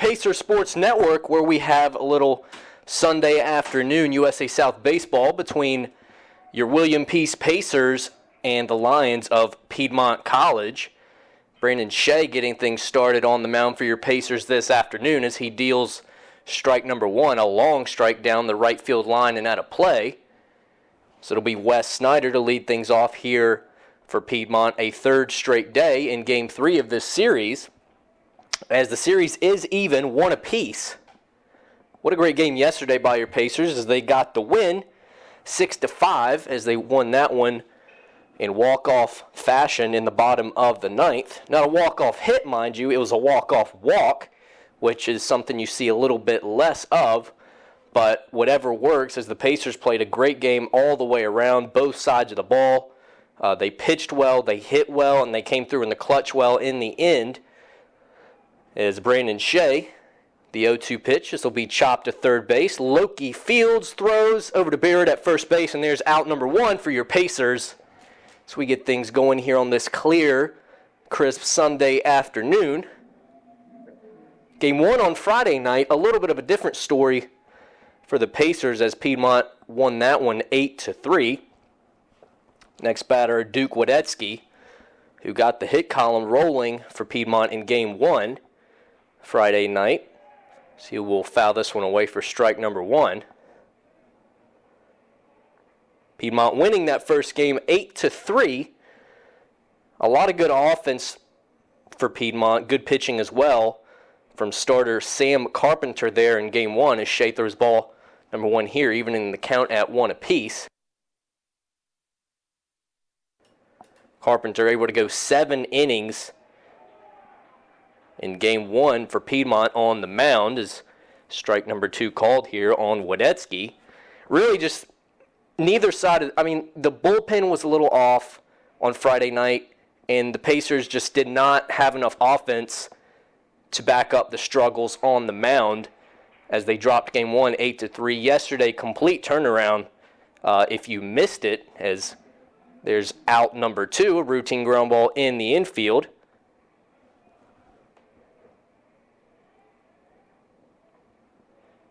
Pacer Sports Network, where we have a little Sunday afternoon USA South baseball between your William Peace Pacers and the Lions of Piedmont College. Brandon Shea getting things started on the mound for your Pacers this afternoon as he deals strike number one, a long strike down the right field line and out of play. So it'll be Wes Snyder to lead things off here for Piedmont, a third straight day in Game 3 of this series, as the series is even, one apiece. What a great game yesterday by your Pacers as they got the win, 6-5, as they won that one in walk-off fashion in the bottom of the ninth. Not a walk-off hit, mind you, it was a walk-off walk, which is something you see a little bit less of, but whatever works, as the Pacers played a great game all the way around, both sides of the ball. They pitched well, they hit well, and they came through in the clutch well in the end. As Brandon Shea, the 0-2 pitch, this will be chopped to third base. Loki Fields throws over to Barrett at first base, and there's out number one for your Pacers. So we get things going here on this clear, crisp Sunday afternoon. Game one on Friday night, a little bit of a different story for the Pacers as Piedmont won that one 8-3. Next batter, Duke Wadetsky, who got the hit column rolling for Piedmont in Game 1 Friday night. So he will foul this one away for strike number one. Piedmont winning that first game 8-3. A lot of good offense for Piedmont, good pitching as well from starter Sam Carpenter there in Game 1 as Shea throws ball number one here, even in the count at one apiece. Carpenter able to go 7 innings in Game 1 for Piedmont on the mound as strike number 2 called here on Wadetsky. Really just neither side of, the bullpen was a little off on Friday night, and the Pacers just did not have enough offense to back up the struggles on the mound as they dropped Game 1 8-3. Yesterday, complete turnaround if you missed it, as there's out number 2, a routine ground ball in the infield.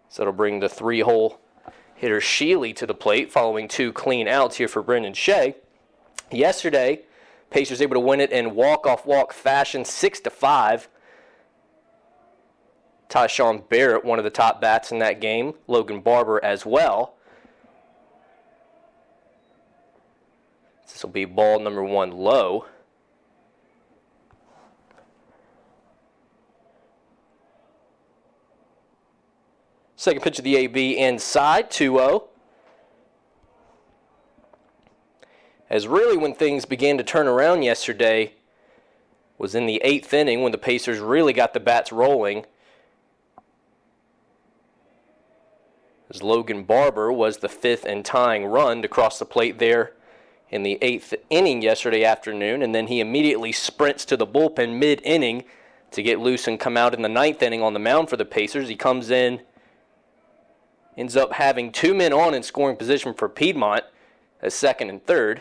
So it'll bring the 3-hole hitter Sheely to the plate following 2 clean outs here for Brendan Shea. Yesterday, Pacers able to win it in walk-off walk fashion 6-5. Tyshawn Barrett, one of the top bats in that game. Logan Barber as well. This will be ball number 1 low. Second pitch of the AB inside, 2-0. As really when things began to turn around yesterday was in the 8th inning when the Pacers really got the bats rolling. As Logan Barber was the 5th and tying run to cross the plate there in the 8th inning yesterday afternoon, and then he immediately sprints to the bullpen mid-inning to get loose and come out in the 9th inning on the mound for the Pacers. He comes in, ends up having 2 men on in scoring position for Piedmont as second and third,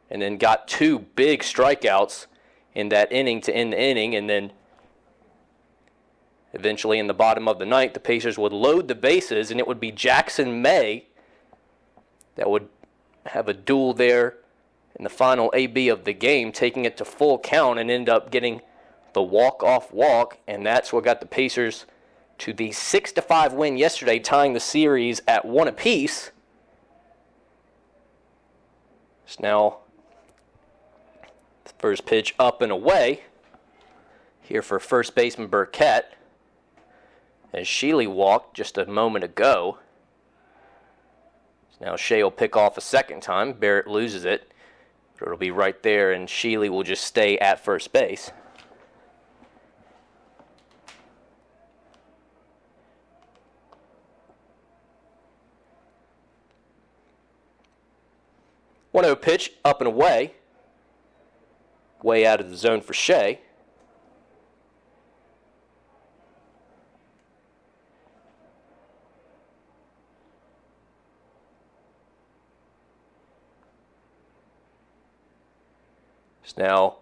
and then got 2 big strikeouts in that inning to end the inning, and then eventually in the bottom of the ninth, the Pacers would load the bases, and it would be Jackson May that would have a duel there in the final AB of the game, taking it to full count and end up getting the walk-off walk, and that's what got the Pacers to the 6-5 win yesterday, tying the series at 1 apiece. It's now the first pitch up and away here for first baseman Burkett, as Sheely walked just a moment ago. Now Shea will pick off a second time. Barrett loses it, but it'll be right there, and Sheely will just stay at first base. One 1-0 pitch, up and away. Way out of the zone for Shea. Now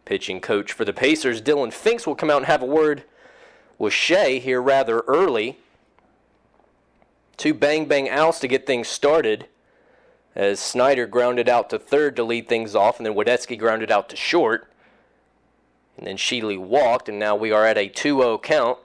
Pitching coach for the Pacers, Dylan Finks, will come out and have a word with Shea here rather early. 2 bang-bang outs to get things started as Snyder grounded out to third to lead things off, and then Wadetsky grounded out to short. And then Sheely walked, and now we are at a 2-0 count.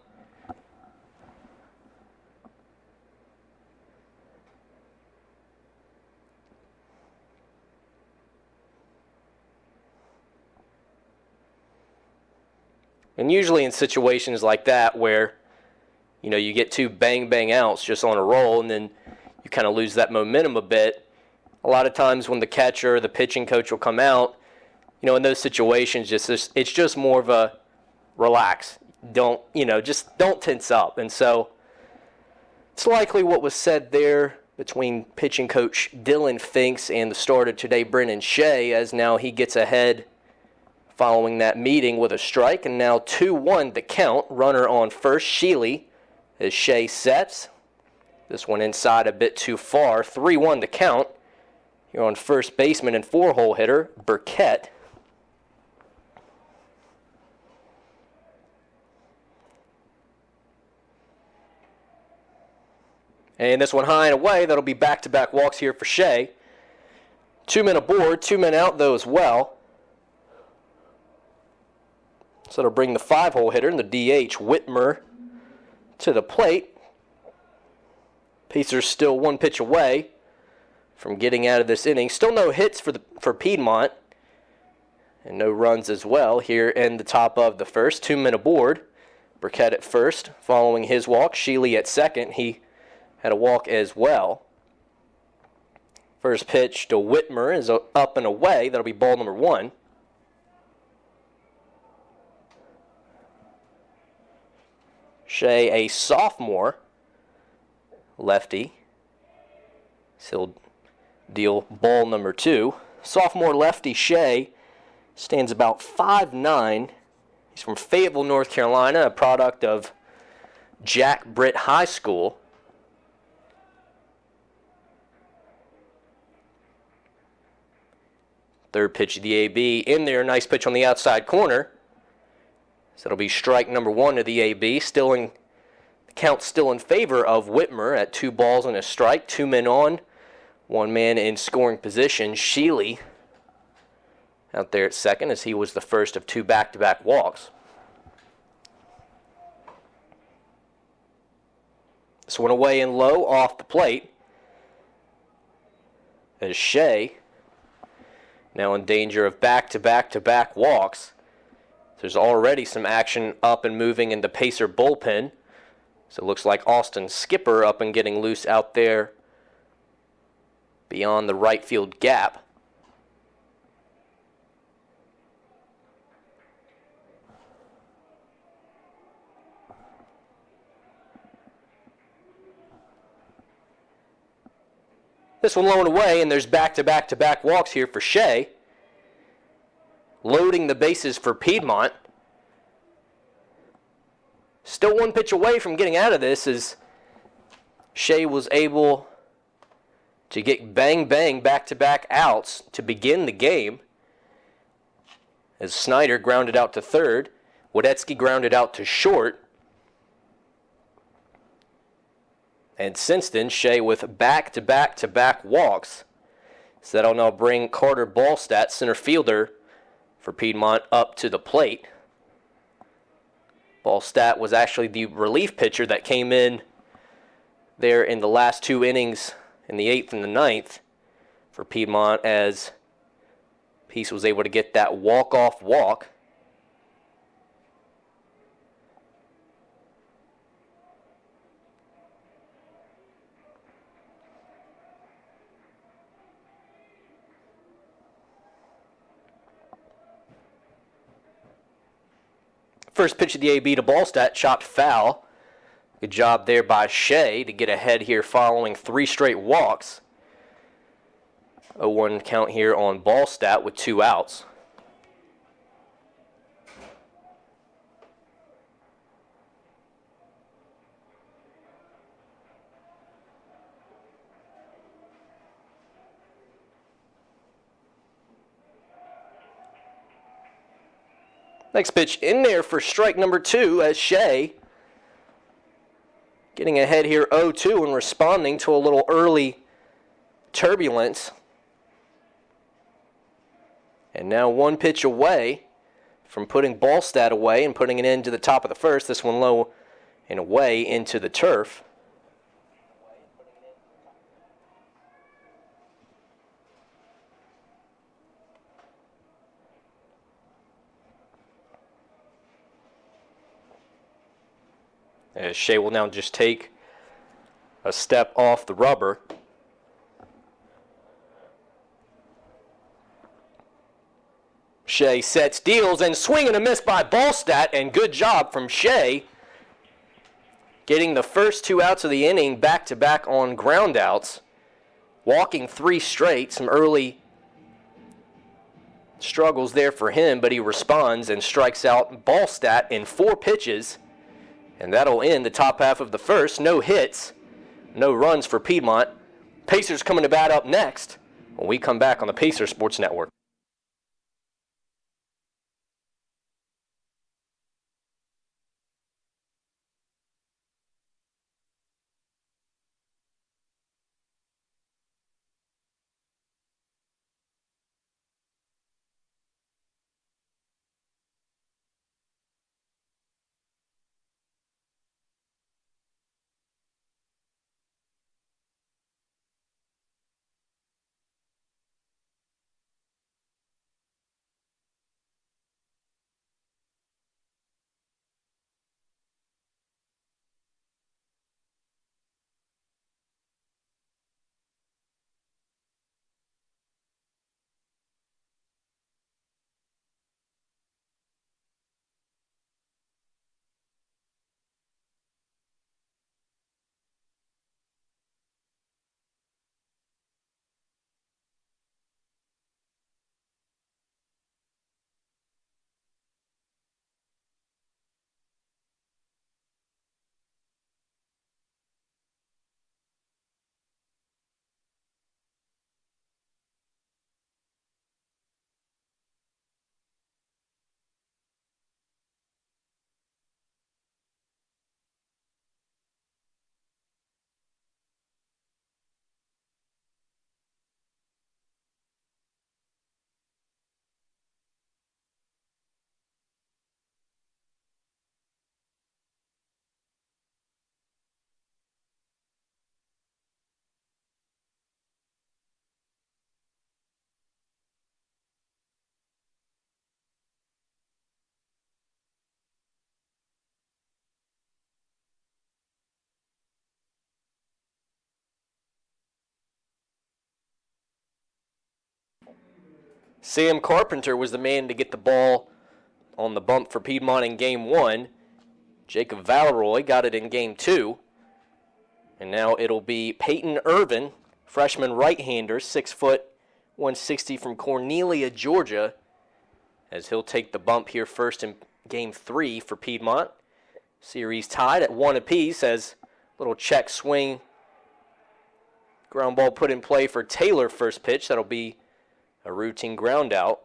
And usually in situations like that where, you get 2 bang-bang outs just on a roll and then you kind of lose that momentum a bit, a lot of times when the catcher or the pitching coach will come out, in those situations, it's just more of a relax. Don't tense up. And so it's likely what was said there between pitching coach Dylan Finks and the starter today, Brennan Shea, as now he gets ahead following that meeting with a strike, and now 2-1 the count. Runner on first, Sheely, as Shea sets. This one inside a bit too far. 3-1 the count. Here on first baseman and 4-hole hitter, Burkett. And this one high and away. That'll be back-to-back walks here for Shea. 2 men aboard, 2 men out though as well. So it'll bring the 5-hole hitter and the DH, Whitmer, to the plate. Pacers still 1 pitch away from getting out of this inning. Still no hits for Piedmont. And no runs as well here in the top of the first. 2 men aboard. Burkett at first, following his walk. Sheely at second. He had a walk as well. First pitch to Whitmer is up and away. That'll be ball number 1. Shea, a sophomore lefty. So he'll deal ball number 2. Sophomore lefty Shea stands about 5'9". He's from Fayetteville, North Carolina, a product of Jack Britt High School. Third pitch of the AB in there. Nice pitch on the outside corner. So it'll be strike number 1 to the AB. The count still in favor of Whitmer at 2 balls and a strike. 2 men on, 1 man in scoring position. Sheely out there at second as he was the first of 2 back-to-back walks. This one away and low off the plate as Shea now in danger of back-to-back-to-back walks. There's already some action up and moving in the Pacer bullpen. So it looks like Austin Skipper up and getting loose out there beyond the right field gap. This one low and away, and there's back-to-back-to-back walks here for Shea. Loading the bases for Piedmont. Still 1 pitch away from getting out of this as Shea was able to get bang-bang back-to-back outs to begin the game. As Snyder grounded out to third, Wadetsky grounded out to short. And since then, Shea with back-to-back-to-back walks. So that'll now bring Carter Ballstat, center fielder for Piedmont, up to the plate. Ballstat was actually the relief pitcher that came in there in the last 2 innings in the 8th and the 9th for Piedmont, as Peace was able to get that walk-off walk. First pitch of the AB to Ballstat, chopped foul. Good job there by Shea to get ahead here following 3 straight walks. 0-1 count here on Ballstat with 2 outs. Next pitch in there for strike number 2 as Shea getting ahead here 0-2 and responding to a little early turbulence. And now one pitch away from putting Ballstat away and putting it into the top of the first. This one low and away into the turf. As Shea will now just take a step off the rubber. Shea sets, deals, and swing and a miss by Ballstat, and good job from Shea getting the first 2 outs of the inning back-to-back on ground outs, walking 3 straight. Some early struggles there for him, but he responds and strikes out Ballstat in 4 pitches, and that'll end the top half of the first. No hits, no runs for Piedmont. Pacers coming to bat up next when we come back on the Pacers Sports Network. Sam Carpenter was the man to get the ball on the bump for Piedmont in Game 1. Jacob Valeroy got it in Game 2. And now it'll be Peyton Irvin, freshman right-hander, 6 foot, 160 from Cornelia, Georgia, as he'll take the bump here first in Game 3 for Piedmont. Series tied at 1 apiece as little check swing. Ground ball put in play for Taylor first pitch. That'll be a routine ground out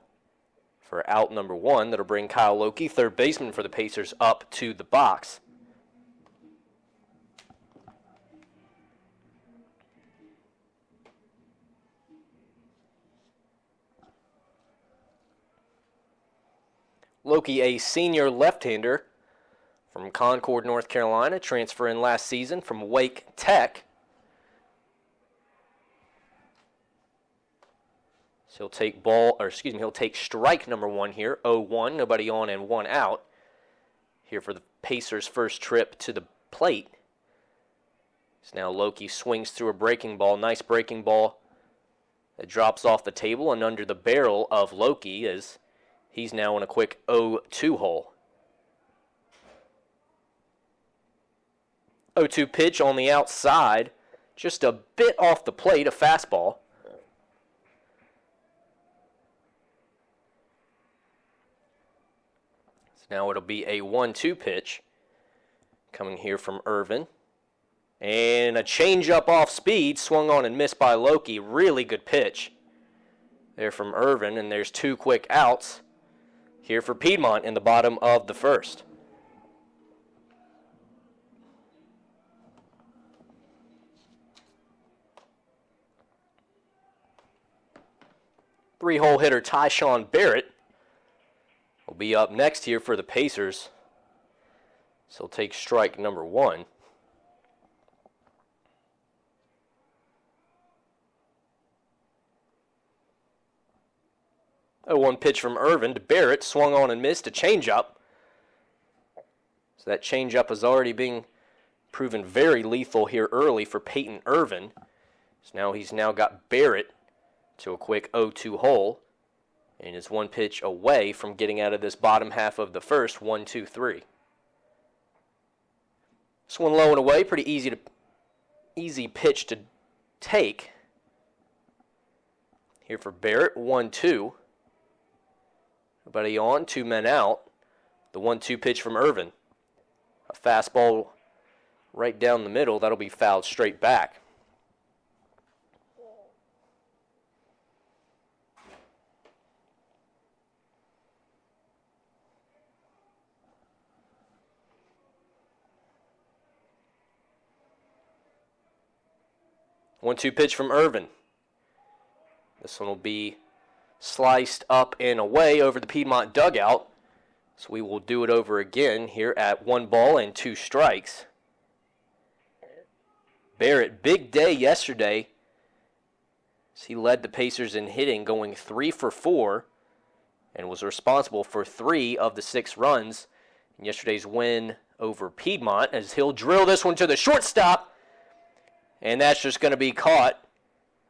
for out number 1. That'll bring Kyle Loki, third baseman for the Pacers, up to the box. Loki, a senior left-hander from Concord, North Carolina, transfer in last season from Wake Tech. So he'll take strike number 1 here, 0-1, nobody on and 1 out. Here for the Pacers' first trip to the plate. So now Loki swings through a breaking ball, nice breaking ball that drops off the table and under the barrel of Loki as he's now in a quick 0-2 hole. 0-2 pitch on the outside, just a bit off the plate, a fastball. Now it'll be a 1-2 pitch coming here from Irvin. And a changeup off speed, swung on and missed by Loki. Really good pitch there from Irvin, and there's 2 quick outs here for Piedmont in the bottom of the first. Three-hole hitter Tyshawn Barrett will be up next here for the Pacers. So he'll take strike number one. Oh, one pitch from Irvin to Barrett, swung on and missed a changeup. So that changeup is already being proven very lethal here early for Peyton Irvin. So he's now got Barrett to a quick 0-2 hole, and is one pitch away from getting out of this bottom half of the first. 1-2-3. This one low and away, pretty easy pitch to take. Here for Barrett, 1-2. Nobody on, 2 men out. The 1-2 pitch from Irvin. A fastball right down the middle. That'll be fouled straight back. One-two pitch from Irvin. This one will be sliced up and away over the Piedmont dugout. So we will do it over again here at 1-2 strikes. Barrett, big day yesterday. He led the Pacers in hitting, going 3 for 4, and was responsible for 3 of the 6 runs in yesterday's win over Piedmont, as he'll drill this one to the shortstop. And that's just going to be caught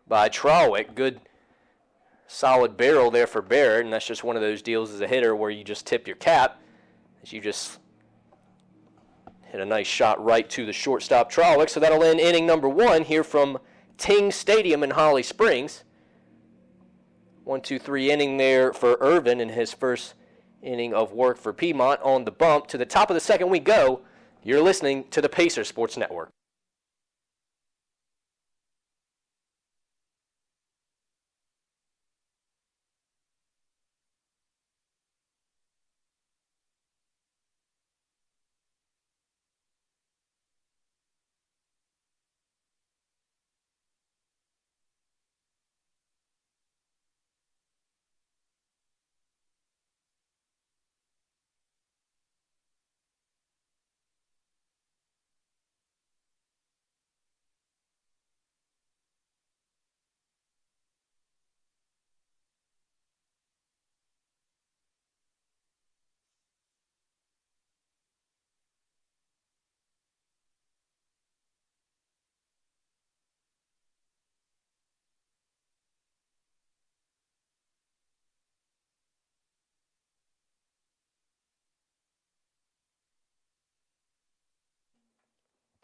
by Trawick. Good, solid barrel there for Barrett, and that's just one of those deals as a hitter where you just tip your cap as you just hit a nice shot right to the shortstop Trawick. So that'll end inning number 1 here from Ting Stadium in Holly Springs. 1-2-3 inning there for Irvin in his first inning of work for Piedmont on the bump. To the top of the second we go. You're listening to the Pacer Sports Network.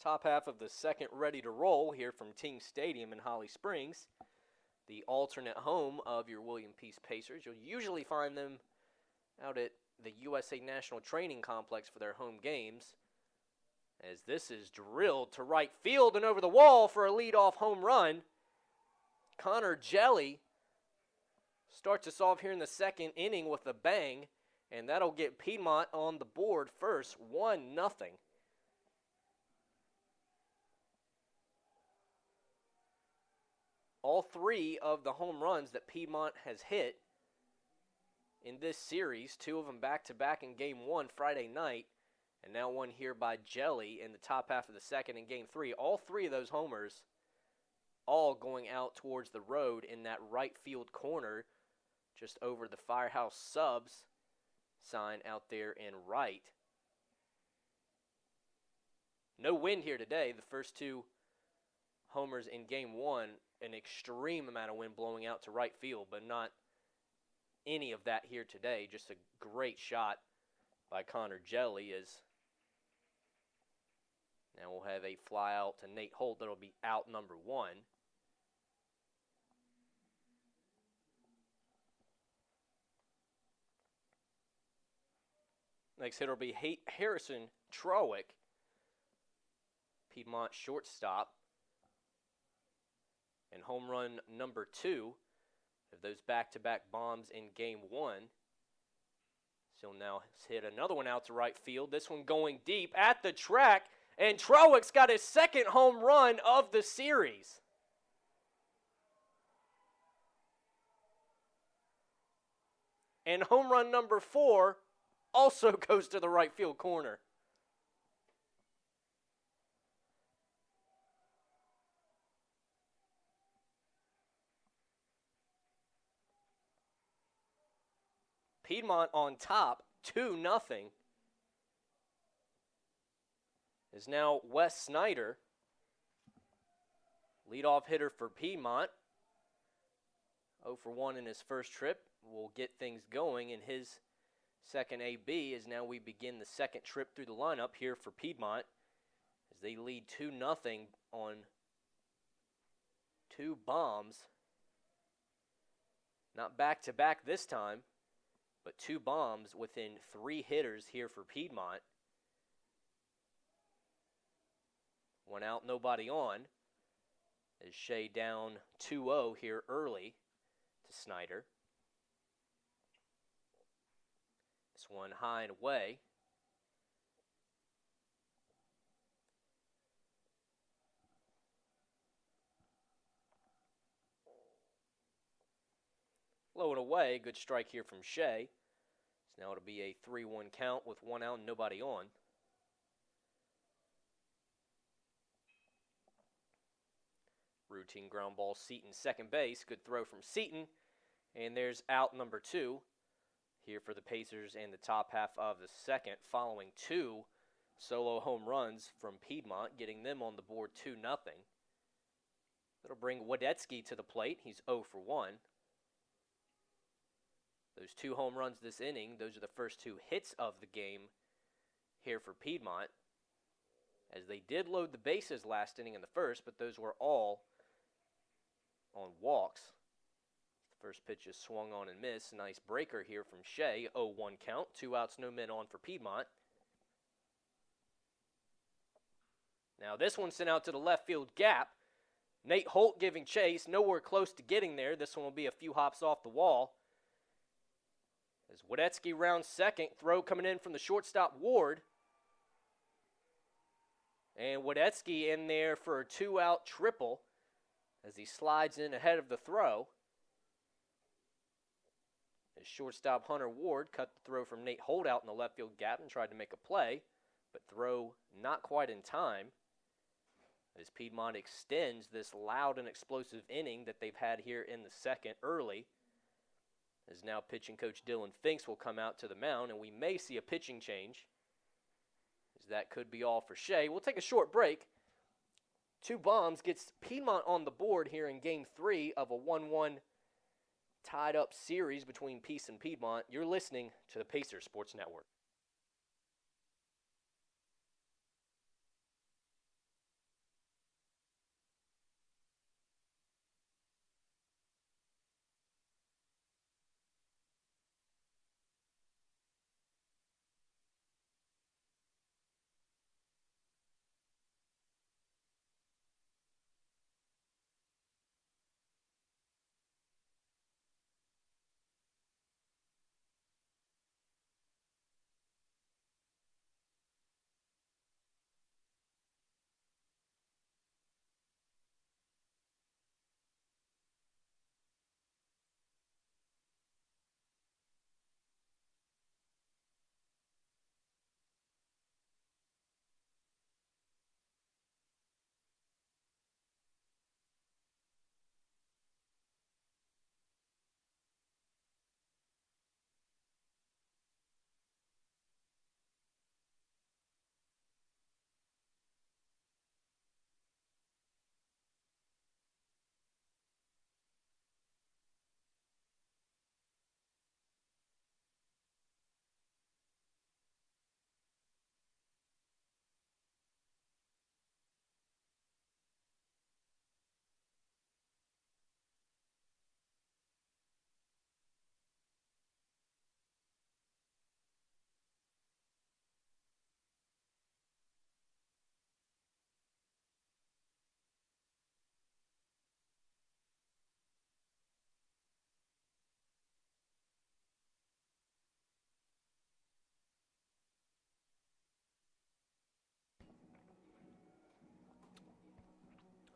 Top half of the second ready to roll here from Ting Stadium in Holly Springs, the alternate home of your William Peace Pacers. You'll usually find them out at the USA National Training Complex for their home games, as this is drilled to right field and over the wall for a leadoff home run. Connor Jelly starts us off here in the second inning with a bang, and that'll get Piedmont on the board first, 1-0. All 3 of the home runs that Piedmont has hit in this series, 2 of them back-to-back in Game 1 Friday night, and now one here by Jelly in the top half of the second in Game 3. All 3 of those homers all going out towards the road in that right field corner, just over the Firehouse Subs sign out there in right. No wind here today. The first 2 homers in Game 1, an extreme amount of wind blowing out to right field, but not any of that here today. Just a great shot by Connor Jelly, as now we'll have a fly out to Nate Holt. That'll be out number 1. Next hitter will be Harrison Trawick, Piedmont shortstop. And home run number 2 of those back-to-back bombs in Game 1. So now hit another one out to right field. This one going deep at the track. And Trowick's got his second home run of the series. And home run number 4 also goes to the right field corner. Piedmont on top, 2-0. Is now Wes Snyder, leadoff hitter for Piedmont. 0 for 1 in his first trip. Will get things going in his second AB as now we begin the second trip through the lineup here for Piedmont as they lead 2-0 on 2 bombs. Not back-to-back this time, but 2 bombs within 3 hitters here for Piedmont. 1 out, nobody on. As Shea down 2-0 here early to Snyder. This one high and away. Low and away, good strike here from Shea. So now it'll be a 3-1 count with 1 out and nobody on. Routine ground ball, Seaton second base. Good throw from Seaton. And there's out number 2 here for the Pacers in the top half of the second, following 2 solo home runs from Piedmont, getting them on the board 2-0. That'll bring Wadetsky to the plate. He's 0 for 1. Those 2 home runs this inning, those are the first 2 hits of the game here for Piedmont, as they did load the bases last inning in the first, but those were all on walks. First pitch is swung on and missed. Nice breaker here from Shea. 0-1 count. 2 outs, no men on for Piedmont. Now this one sent out to the left field gap. Nate Holt giving chase. Nowhere close to getting there. This one will be a few hops off the wall. As Wadetsky rounds second. Throw coming in from the shortstop Ward. And Wadetsky in there for a 2-out triple as he slides in ahead of the throw. As shortstop Hunter Ward cut the throw from Nate Holt out in the left field gap and tried to make a play, but throw not quite in time. As Piedmont extends this loud and explosive inning that they've had here in the second early. As now pitching coach Dylan Finks will come out to the mound, and we may see a pitching change. As that could be all for Shea. We'll take a short break. 2 bombs gets Piedmont on the board here in Game 3 of a 1-1 tied-up series between Peace and Piedmont. You're listening to the Pacers Sports Network.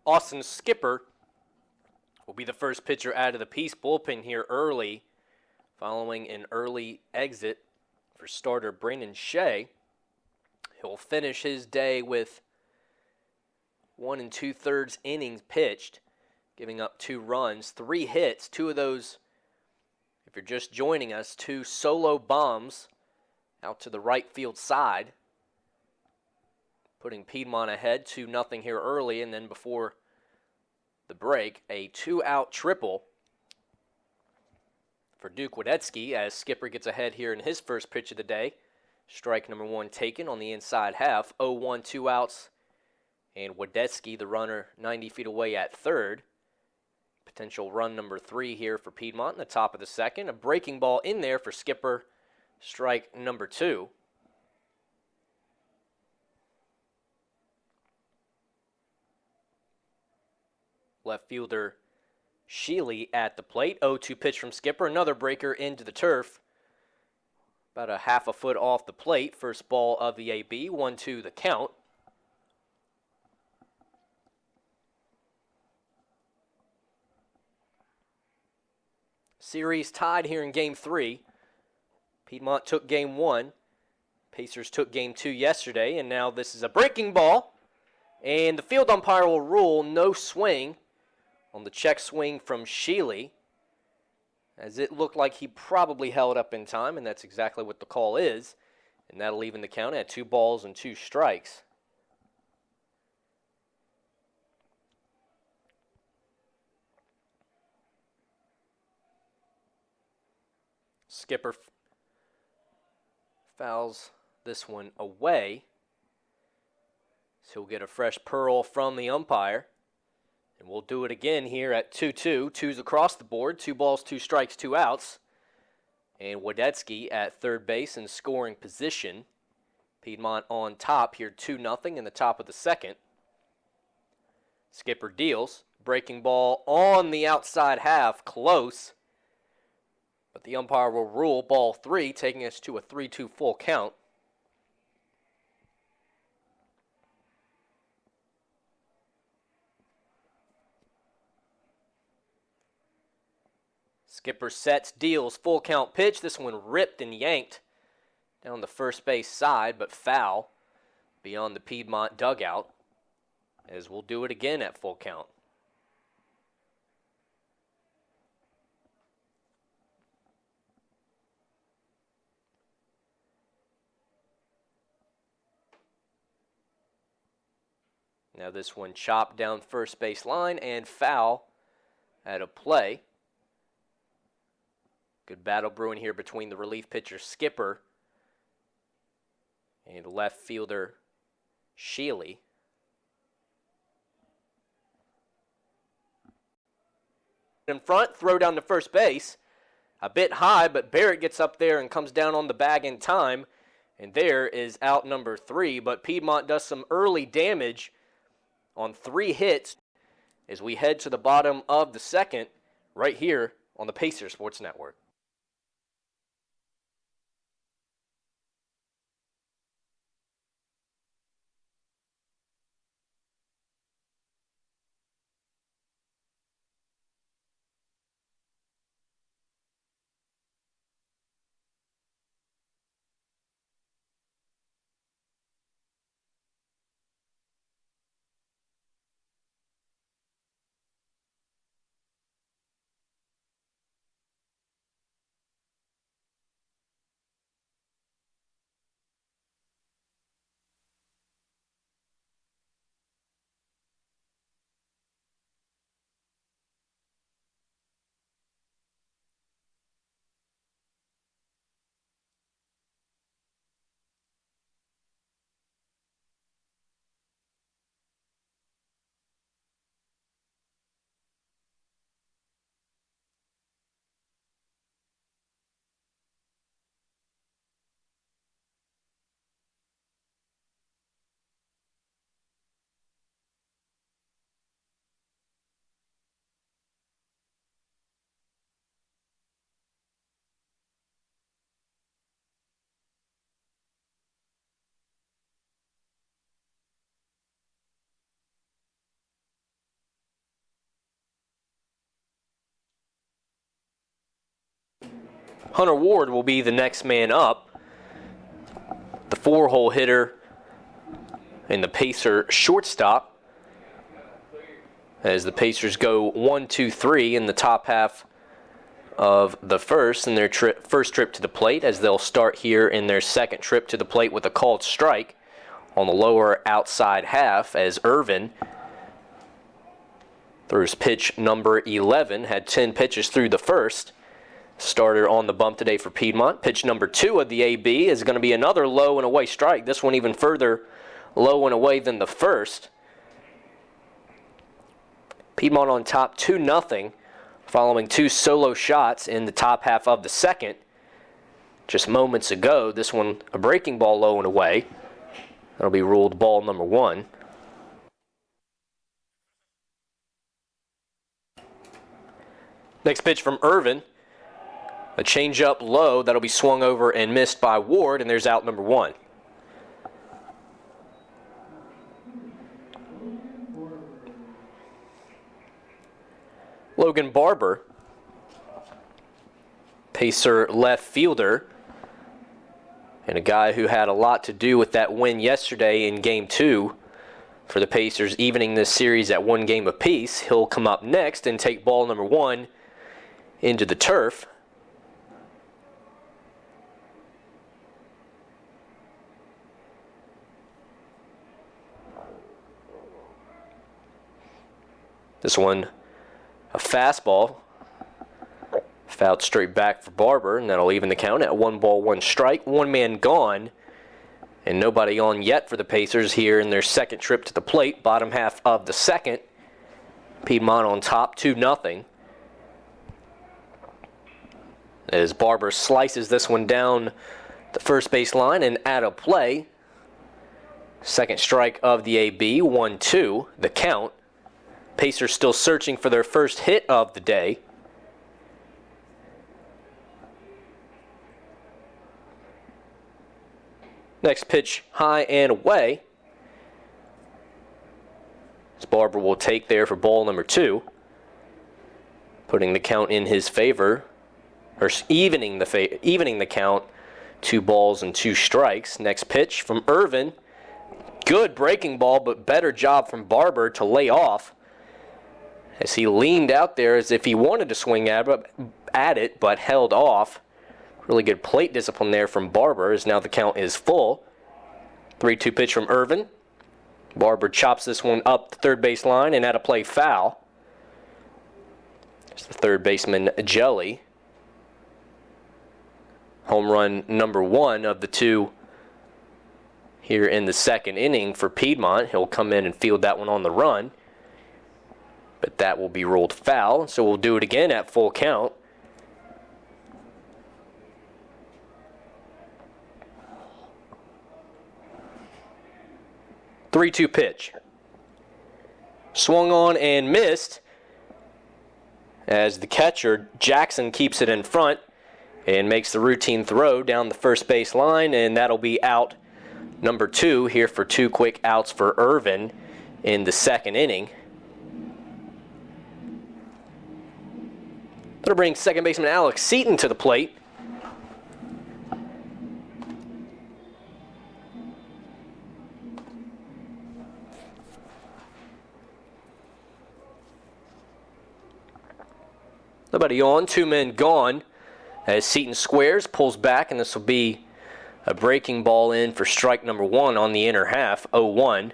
Austin Skipper will be the first pitcher out of the Peace bullpen here early, following an early exit for starter Brandon Shea. He'll finish his day with 1 2/3 innings pitched, giving up 2 runs, 3 hits, 2 of those, if you're just joining us, 2 solo bombs out to the right field side, putting Piedmont ahead 2-0 here early, and then before the break, a 2-out triple for Duke Wadetsky as Skipper gets ahead here in his first pitch of the day. Strike number 1 taken on the inside half, 0-1, 2 outs, and Wadetsky, the runner, 90 feet away at third. Potential run number 3 here for Piedmont in the top of the second. A breaking ball in there for Skipper, strike number 2. Left fielder Sheely at the plate. 0-2 pitch from Skipper. Another breaker into the turf. About a half a foot off the plate. First ball of the AB. 1-2 the count. Series tied here in Game 3. Piedmont took Game 1. Pacers took Game 2 yesterday. And now this is a breaking ball. And the field umpire will rule no swing on the check swing from Sheely, as it looked like he probably held up in time, and that's exactly what the call is. And that'll even the count at 2 balls and 2 strikes. Skipper fouls this one away, so he'll get a fresh pearl from the umpire. And we'll do it again here at 2-2. 2's across the board. 2 balls, 2 strikes, 2 outs. And Wadetsky at third base in scoring position. Piedmont on top here 2-0 in the top of the second. Skipper deals. Breaking ball on the outside half. Close. But the umpire will rule ball 3, taking us to a 3-2 full count. Skipper sets, deals, full count pitch. This one ripped and yanked down the first base side, but foul beyond the Piedmont dugout, as we'll do it again at full count. Now this one chopped down first base line and foul at a play. Good battle brewing here between the relief pitcher Skipper and left fielder Sheely. In front, throw down to first base. A bit high, but Barrett gets up there and comes down on the bag in time. And there is out number 3. But Piedmont does some early damage on 3 hits as we head to the bottom of the second right here on the Pacer Sports Network. Hunter Ward will be the next man up. The 4-hole hitter and the Pacer shortstop, as the Pacers go 1-2-3 in the top half of the first in their first trip to the plate, as they'll start here in their second trip to the plate with a called strike on the lower outside half, as Irvin throws pitch number 11, had 10 pitches through the first. Starter on the bump today for Piedmont. Pitch number 2 of the AB is going to be another low and away strike. This one even further low and away than the first. Piedmont on top 2-0 following 2 solo shots in the top half of the second. Just moments ago, this one a breaking ball low and away. That'll be ruled ball number 1. Next pitch from Irvin. A changeup low that'll be swung over and missed by Ward, and there's out number 1. Logan Barber, Pacer left fielder, and a guy who had a lot to do with that win yesterday in Game 2 for the Pacers, evening this series at 1 game apiece. He'll come up next and take ball number 1 into the turf. This one, a fastball, fouled straight back for Barber, and that'll even the count at 1 ball, 1 strike. 1 man gone, and nobody on yet for the Pacers here in their second trip to the plate, bottom half of the second. Piedmont on top 2-0. As Barber slices this one down the first base line and out of play. Second strike of the AB, 1-2, the count. Pacers still searching for their first hit of the day. Next pitch, high and away. As Barber will take there for ball number 2. Putting the count in his favor, or evening the count, 2 balls and 2 strikes. Next pitch from Irvin. Good breaking ball, but better job from Barber to lay off, as he leaned out there as if he wanted to swing at it, but held off. Really good plate discipline there from Barber, as now the count is full. 3-2 pitch from Irvin. Barber chops this one up the third base line and out of play, foul. It's the third baseman, Jelly. Home run number 1 of the 2 here in the second inning for Piedmont. He'll come in and field that one on the run, but that will be ruled foul, so we'll do it again at full count. Three-two pitch. Swung on and missed, as the catcher, Jackson, keeps it in front and makes the routine throw down the first base line, and that'll be out number 2 here for 2 quick outs for Irvin in the second inning. That'll bring second baseman Alex Seaton to the plate. Nobody on, 2 men gone, as Seaton squares, pulls back, and this will be a breaking ball in for strike number 1 on the inner half, 0-1.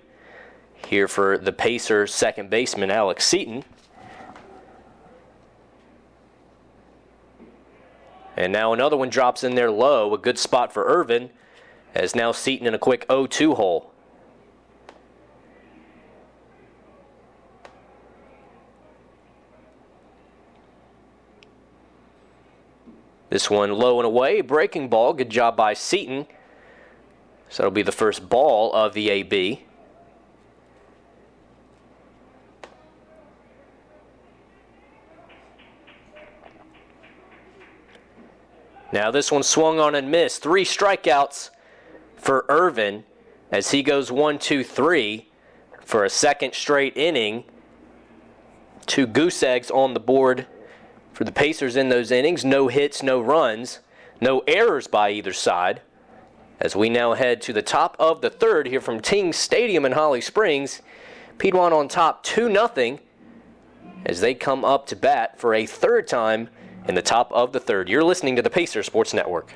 Here for the Pacer second baseman Alex Seaton. And now another one drops in there low, a good spot for Irvin, as now Seaton in a quick 0-2 hole. This one low and away, breaking ball, good job by Seaton. So it'll be the first ball of the AB. Now this one swung on and missed. 3 strikeouts for Irvin as he goes 1-2-3 for a second straight inning. 2 goose eggs on the board for the Pacers in those innings. No hits, no runs. No errors by either side. As we now head to the top of the third here from Ting Stadium in Holly Springs. Piedmont on top 2-0 as they come up to bat for a third time in the top of the third. You're listening to the Pacer Sports Network.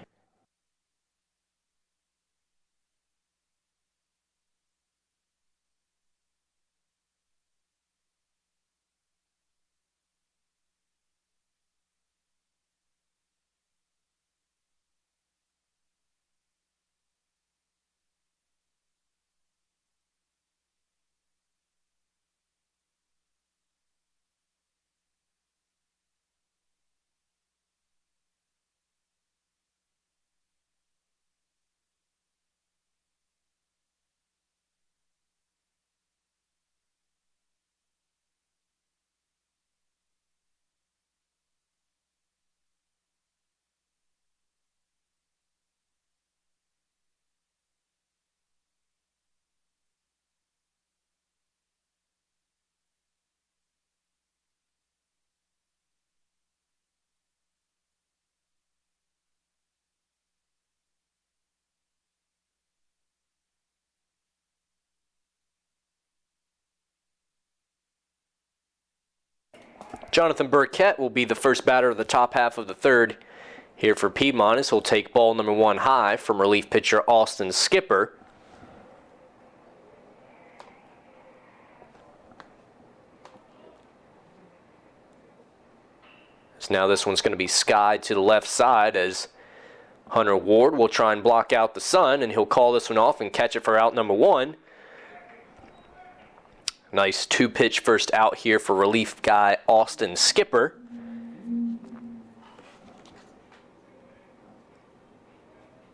Jonathan Burkett will be the first batter of the top half of the third here for Piedmont as he'll take ball number 1 high from relief pitcher Austin Skipper. So now this one's going to be skied to the left side as Hunter Ward will try and block out the sun, and he'll call this one off and catch it for out number 1. Nice 2-pitch first out here for relief guy Austin Skipper.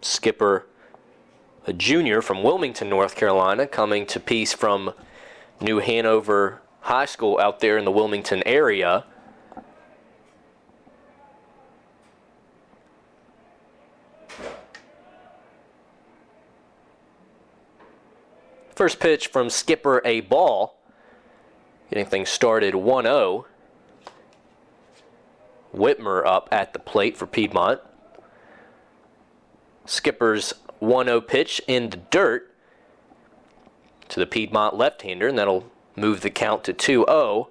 Skipper, a junior from Wilmington, North Carolina, coming to Peace from New Hanover High School out there in the Wilmington area. First pitch from Skipper, a ball. Getting things started 1-0. Whitmer up at the plate for Piedmont. Skipper's 1-0 pitch in the dirt to the Piedmont left-hander, and that'll move the count to 2-0.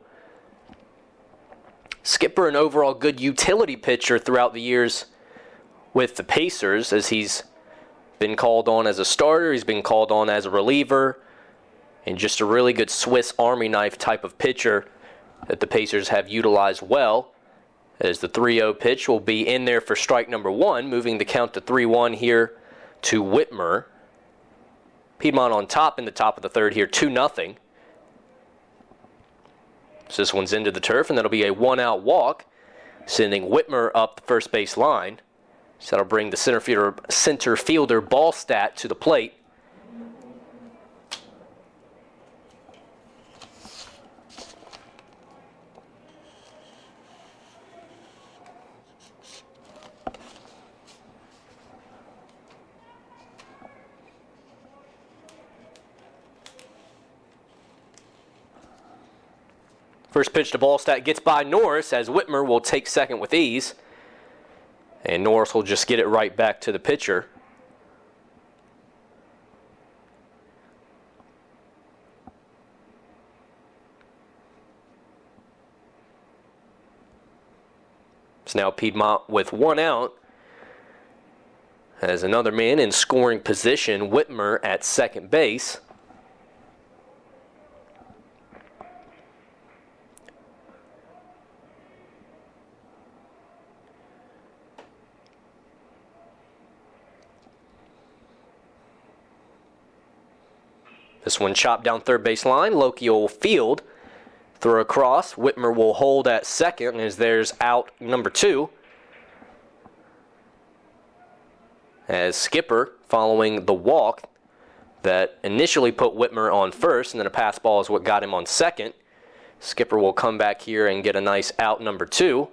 Skipper, an overall good utility pitcher throughout the years with the Pacers, as he's been called on as a starter, he's been called on as a reliever, and just a really good Swiss Army knife type of pitcher that the Pacers have utilized well. As the 3-0 pitch will be in there for strike number 1, moving the count to 3-1 here to Whitmer. Piedmont on top in the top of the third here, 2-0. So this one's into the turf, and that'll be a 1-out walk, sending Whitmer up the first base line. So that'll bring the center fielder Ballstat to the plate. First pitch to Ballstat gets by Norris as Whitmer will take second with ease. And Norris will just get it right back to the pitcher. So now Piedmont with 1 out. As another man in scoring position, Whitmer at second base. This one chopped down third base line. Loki will field. Throw across. Whitmer will hold at second as there's out number 2. As Skipper, following the walk that initially put Whitmer on first, and then a pass ball is what got him on second. Skipper will come back here and get a nice out number 2.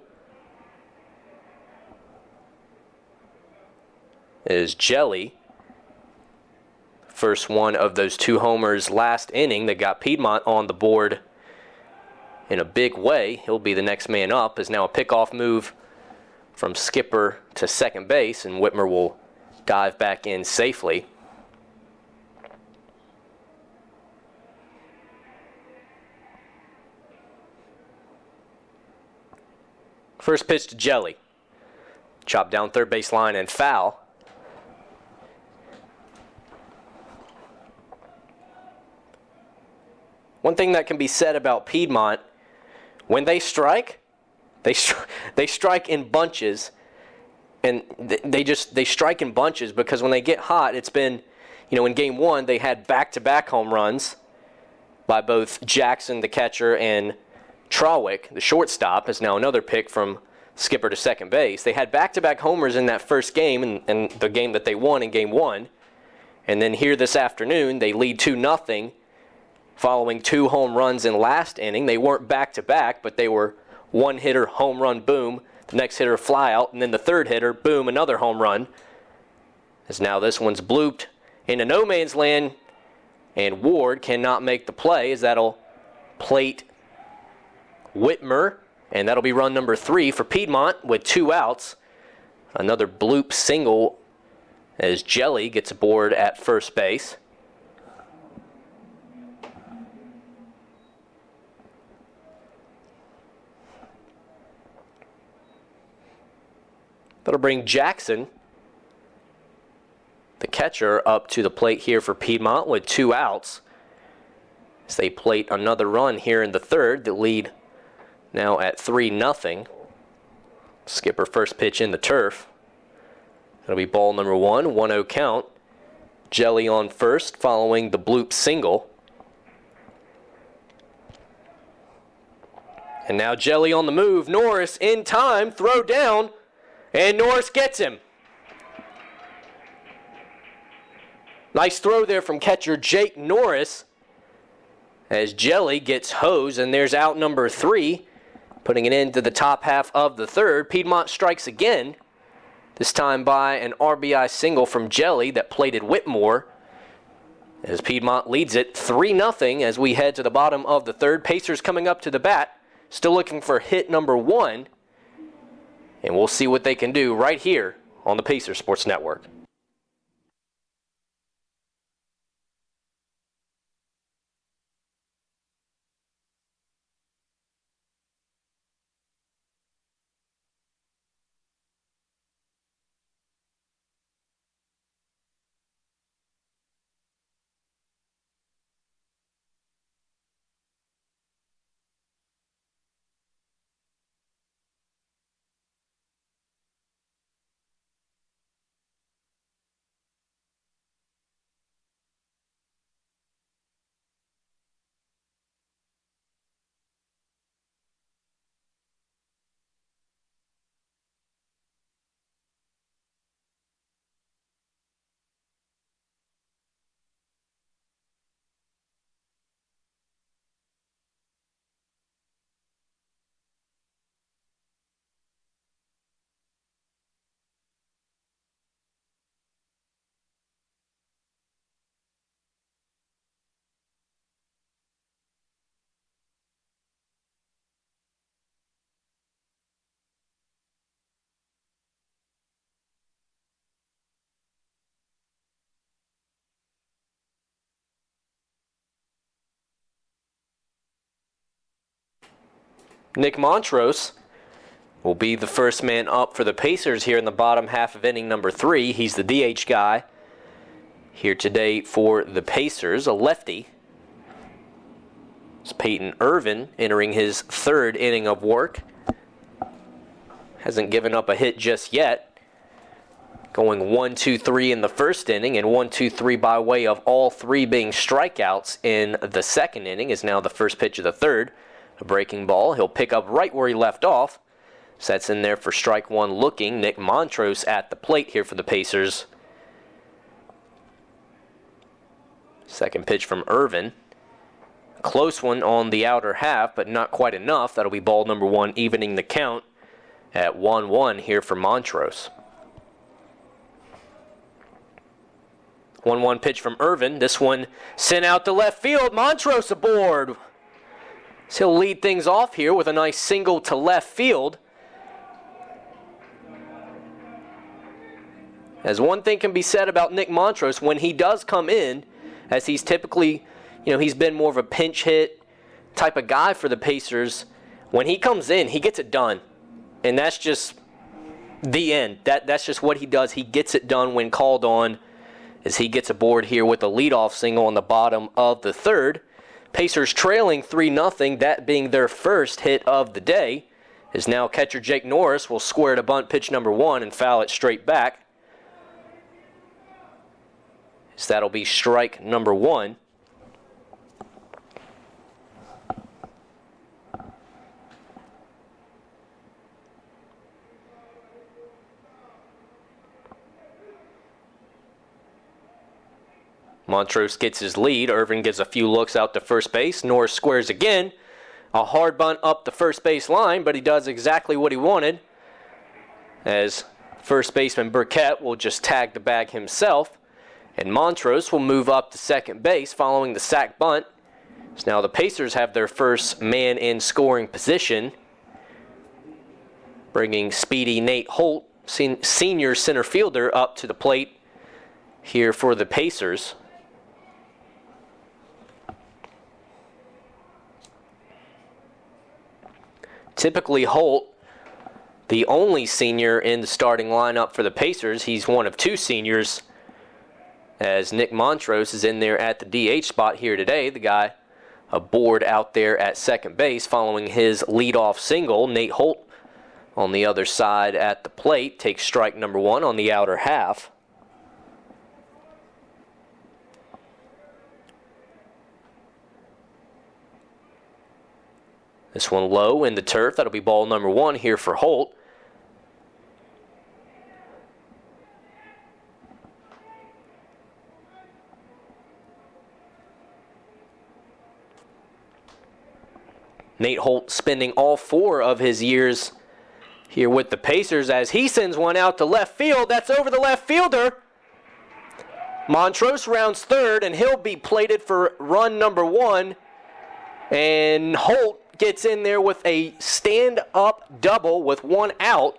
Is Jelly. First one of those 2 homers last inning that got Piedmont on the board in a big way. He'll be the next man up, as now a pickoff move from Skipper to second base, and Whitmer will dive back in safely. First pitch to Jelly. Chopped down third base line and foul. One thing that can be said about Piedmont, when they strike, they strike in bunches, and they strike in bunches because when they get hot, it's been, in game one they had back-to-back home runs by both Jackson, the catcher, and Trawick, the shortstop, is now another pick from Skipper to second base. They had back-to-back homers in that first game, and the game that they won in game one, and then here this afternoon they lead 2-0. Following 2 home runs in last inning. They weren't back-to-back, but they were one hitter, home run, boom. The next hitter, fly out, and then the third hitter, boom, another home run. As now this one's blooped into no man's land, and Ward cannot make the play as that'll plate Whitmer, and that'll be run number 3 for Piedmont with 2 outs. Another bloop single as Jelly gets aboard at first base. That'll bring Jackson, the catcher, up to the plate here for Piedmont with 2 outs. As they plate another run here in the third, the lead now at 3-0. Skipper first pitch in the turf. That'll be ball number 1, 1-0 count. Jelly on first following the bloop single. And now Jelly on the move. Norris in time, throw down. And Norris gets him. Nice throw there from catcher Jake Norris as Jelly gets hosed, and there's out number 3, putting it into the top half of the third. Piedmont strikes again, this time by an RBI single from Jelly that plated Whitmore, as Piedmont leads it 3-0 as we head to the bottom of the third. Pacers coming up to the bat, still looking for hit number 1. And we'll see what they can do right here on the Pacers Sports Network. Nick Montrose will be the first man up for the Pacers here in the bottom half of inning number 3. He's the DH guy here today for the Pacers, a lefty. It's Peyton Irvin entering his 3rd inning of work. Hasn't given up a hit just yet. Going 1-2-3 in the first inning and 1-2-3 by way of all 3 being strikeouts in the 2nd inning is now the first pitch of the 3rd. A breaking ball. He'll pick up right where he left off. Sets in there for strike 1 looking. Nick Montrose at the plate here for the Pacers. Second pitch from Irvin. Close one on the outer half, but not quite enough. That'll be ball number 1, evening the count at 1-1 here for Montrose. 1-1 pitch from Irvin. This one sent out to left field. Montrose aboard. So he'll lead things off here with a nice single to left field. As one thing can be said about Nick Montrose, when he does come in, as he's typically, he's been more of a pinch hit type of guy for the Pacers, when he comes in, he gets it done. And that's just the end. That's just what he does. He gets it done when called on, as he gets aboard here with a leadoff single on the bottom of the third. Pacers trailing 3-0, that being their first hit of the day, as now catcher Jake Norris will square to bunt pitch number 1 and foul it straight back. So that'll be strike number 1. Montrose gets his lead. Irvin gives a few looks out to first base. Norris squares again. A hard bunt up the first base line, but he does exactly what he wanted, as first baseman Burkett will just tag the bag himself. And Montrose will move up to second base following the sac bunt. So now the Pacers have their first man in scoring position, bringing speedy Nate Holt, senior center fielder, up to the plate here for the Pacers. Typically Holt, the only senior in the starting lineup for the Pacers. He's one of 2 seniors, as Nick Montrose is in there at the DH spot here today. The guy aboard out there at second base following his leadoff single. Nate Holt on the other side at the plate takes strike number 1 on the outer half. This one low in the turf. That'll be ball number 1 here for Holt. Nate Holt spending all 4 of his years here with the Pacers, as he sends one out to left field. That's over the left fielder. Montrose rounds third, and he'll be plated for run number 1. And Holt gets in there with a stand-up double with 1 out,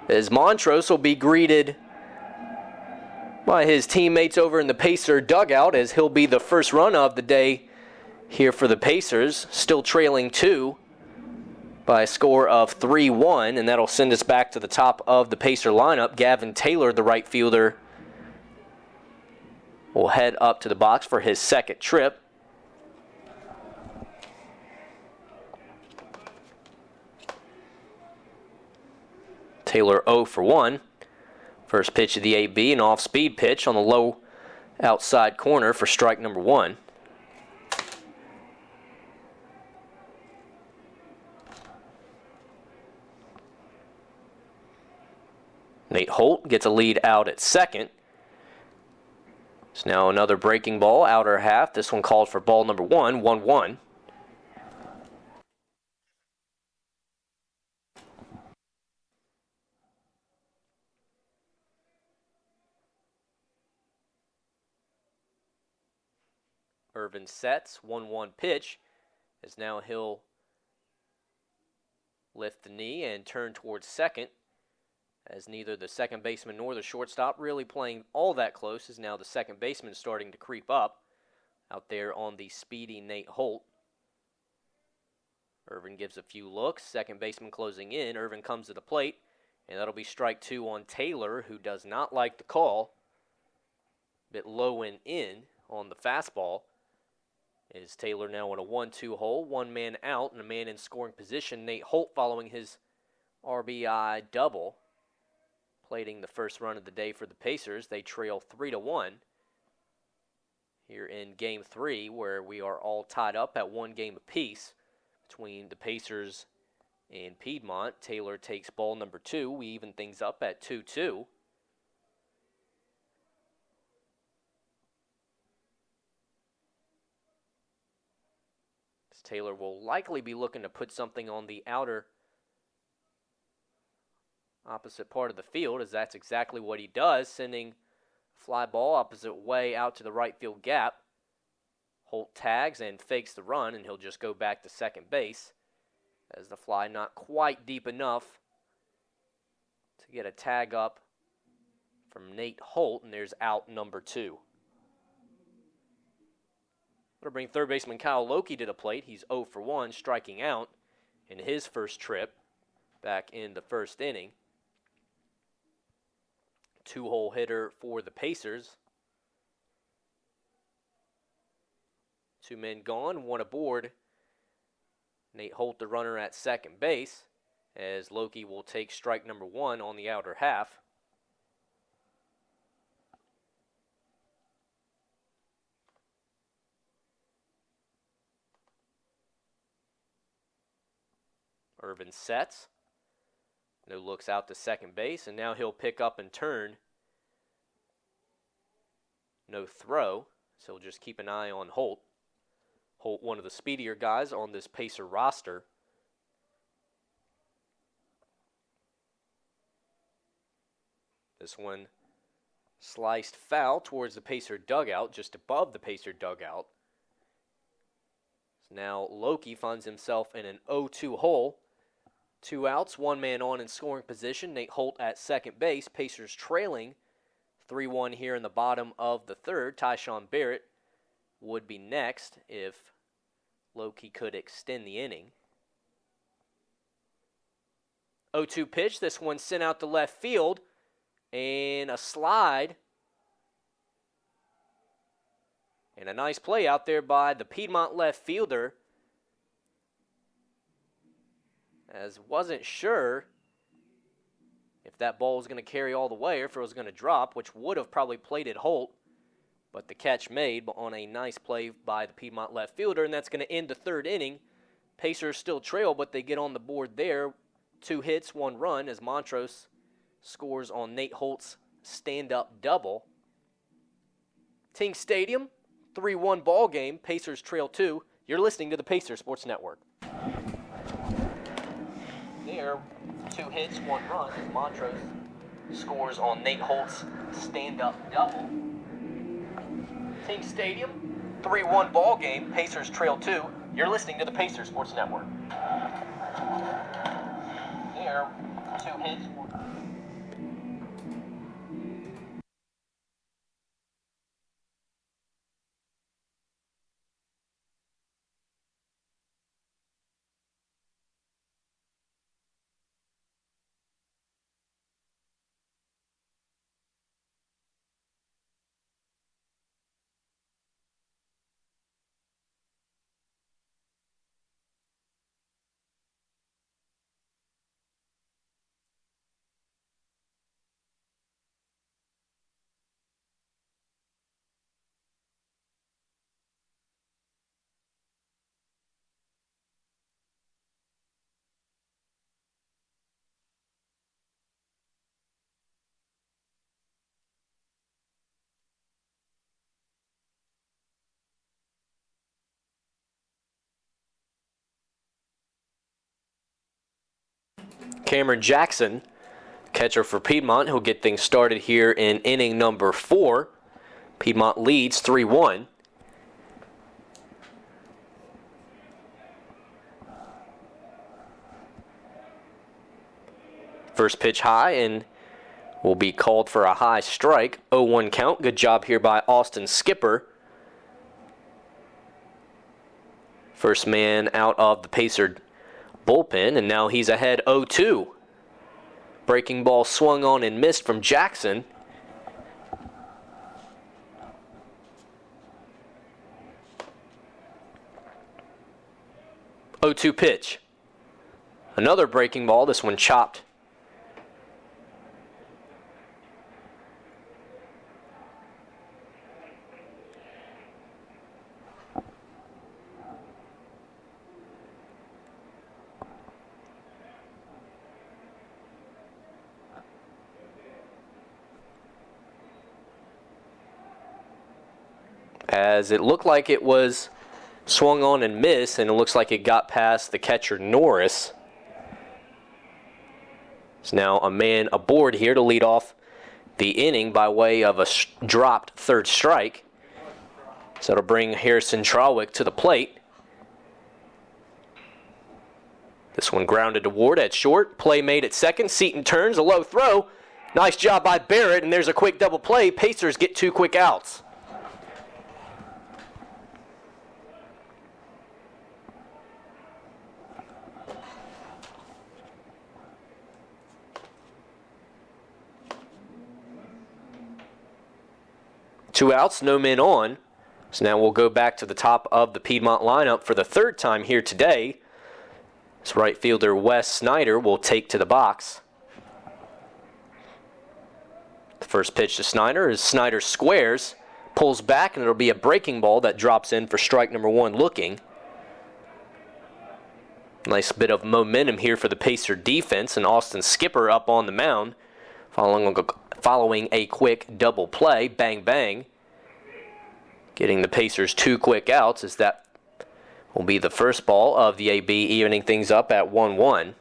as Montrose will be greeted by his teammates over in the Pacer dugout, as he'll be the first run of the day here for the Pacers, still trailing 2 by a score of 3-1, and that'll send us back to the top of the Pacer lineup. Gavin Taylor, the right fielder, will head up to the box for his second trip. Taylor 0 for 1. First pitch of the AB, an off-speed pitch on the low outside corner for strike number 1. Nate Holt gets a lead out at second. So now another breaking ball, outer half. This one called for ball number 1, 1-1. Irvin sets, 1-1 pitch, as now he'll lift the knee and turn towards second, as neither the second baseman nor the shortstop really playing all that close, as now the second baseman starting to creep up out there on the speedy Nate Holt. Irvin gives a few looks, second baseman closing in. Irvin comes to the plate, and that'll be strike 2 on Taylor, who does not like the call. Bit low and in on the fastball. Is Taylor now in a 1-2 hole, 1 man out and a man in scoring position. Nate Holt following his RBI double, plating the first run of the day for the Pacers. They trail 3-1 here in Game 3, where we are all tied up at 1 game apiece between the Pacers and Piedmont. Taylor takes ball number 2. We even things up at 2-2. Taylor will likely be looking to put something on the outer opposite part of the field, as that's exactly what he does, sending fly ball opposite way out to the right field gap. Holt tags and fakes the run, and he'll just go back to second base, as the fly not quite deep enough to get a tag up from Nate Holt, and there's out number 2. Going to bring third baseman Kyle Loki to the plate. He's 0 for 1, striking out in his first trip back in the first inning. 2-hole hitter for the Pacers. 2 men gone, 1 aboard. Nate Holt, the runner at second base, as Loki will take strike number 1 on the outer half. Irvin sets. No looks out to second base, and now he'll pick up and turn. No throw, so we'll just keep an eye on Holt. Holt, one of the speedier guys on this Pacer roster. This one sliced foul towards the Pacer dugout, just above the Pacer dugout. So now Loki finds himself in an 0-2 hole. 2 outs, 1 man on in scoring position. Nate Holt at second base. Pacers trailing 3-1 here in the bottom of the third. Tyshawn Barrett would be next if Loki could extend the inning. 0-2 pitch. This one sent out to left field. And a slide. And a nice play out there by the Piedmont left fielder. As wasn't sure if that ball was going to carry all the way or if it was going to drop, which would have probably plated Holt. But the catch made on a nice play by the Piedmont left fielder, and that's going to end the third inning. Pacers still trail, but they get on the board there. 2 hits, 1 run, as Montrose scores on Nate Holt's stand-up double. Ting Stadium, 3-1 ball game. Pacers trail 2. You're listening to the Pacers Sports Network. There, 2 hits, 1 run, as Montrose scores on Nate Holt's stand-up double. Ting Stadium, 3-1 ball game. Pacers trail 2. You're listening to the Pacers Sports Network. There, 2 hits, 1 run. Cameron Jackson, catcher for Piedmont, who'll get things started here in inning number 4. Piedmont leads 3-1. First pitch high and will be called for a high strike. 0-1 count. Good job here by Austin Skipper. First man out of the Pacer bullpen, and now he's ahead 0-2. Breaking ball swung on and missed from Jackson. Oh-2 pitch. Another breaking ball, this one chopped. As it looked like it was swung on and missed, and it looks like it got past the catcher Norris. It's now a man aboard here to lead off the inning by way of a dropped third strike. So it'll bring Harrison Trawick to the plate. This one grounded to Ward at short. Play made at second. Seaton turns, a low throw. Nice job by Barrett, and there's a quick double play. Pacers get 2 quick outs. Two outs, no men on. So now we'll go back to the top of the Piedmont lineup for the third time here today. This right fielder Wes Snyder will take to the box. The first pitch to Snyder is Snyder squares, pulls back, and it'll be a breaking ball that drops in for strike number 1 looking. Nice bit of momentum here for the Pacer defense, and Austin Skipper up on the mound following a quick double play. Bang, bang. Getting the Pacers 2 quick outs, as that will be the first ball of the AB, evening things up at 1-1.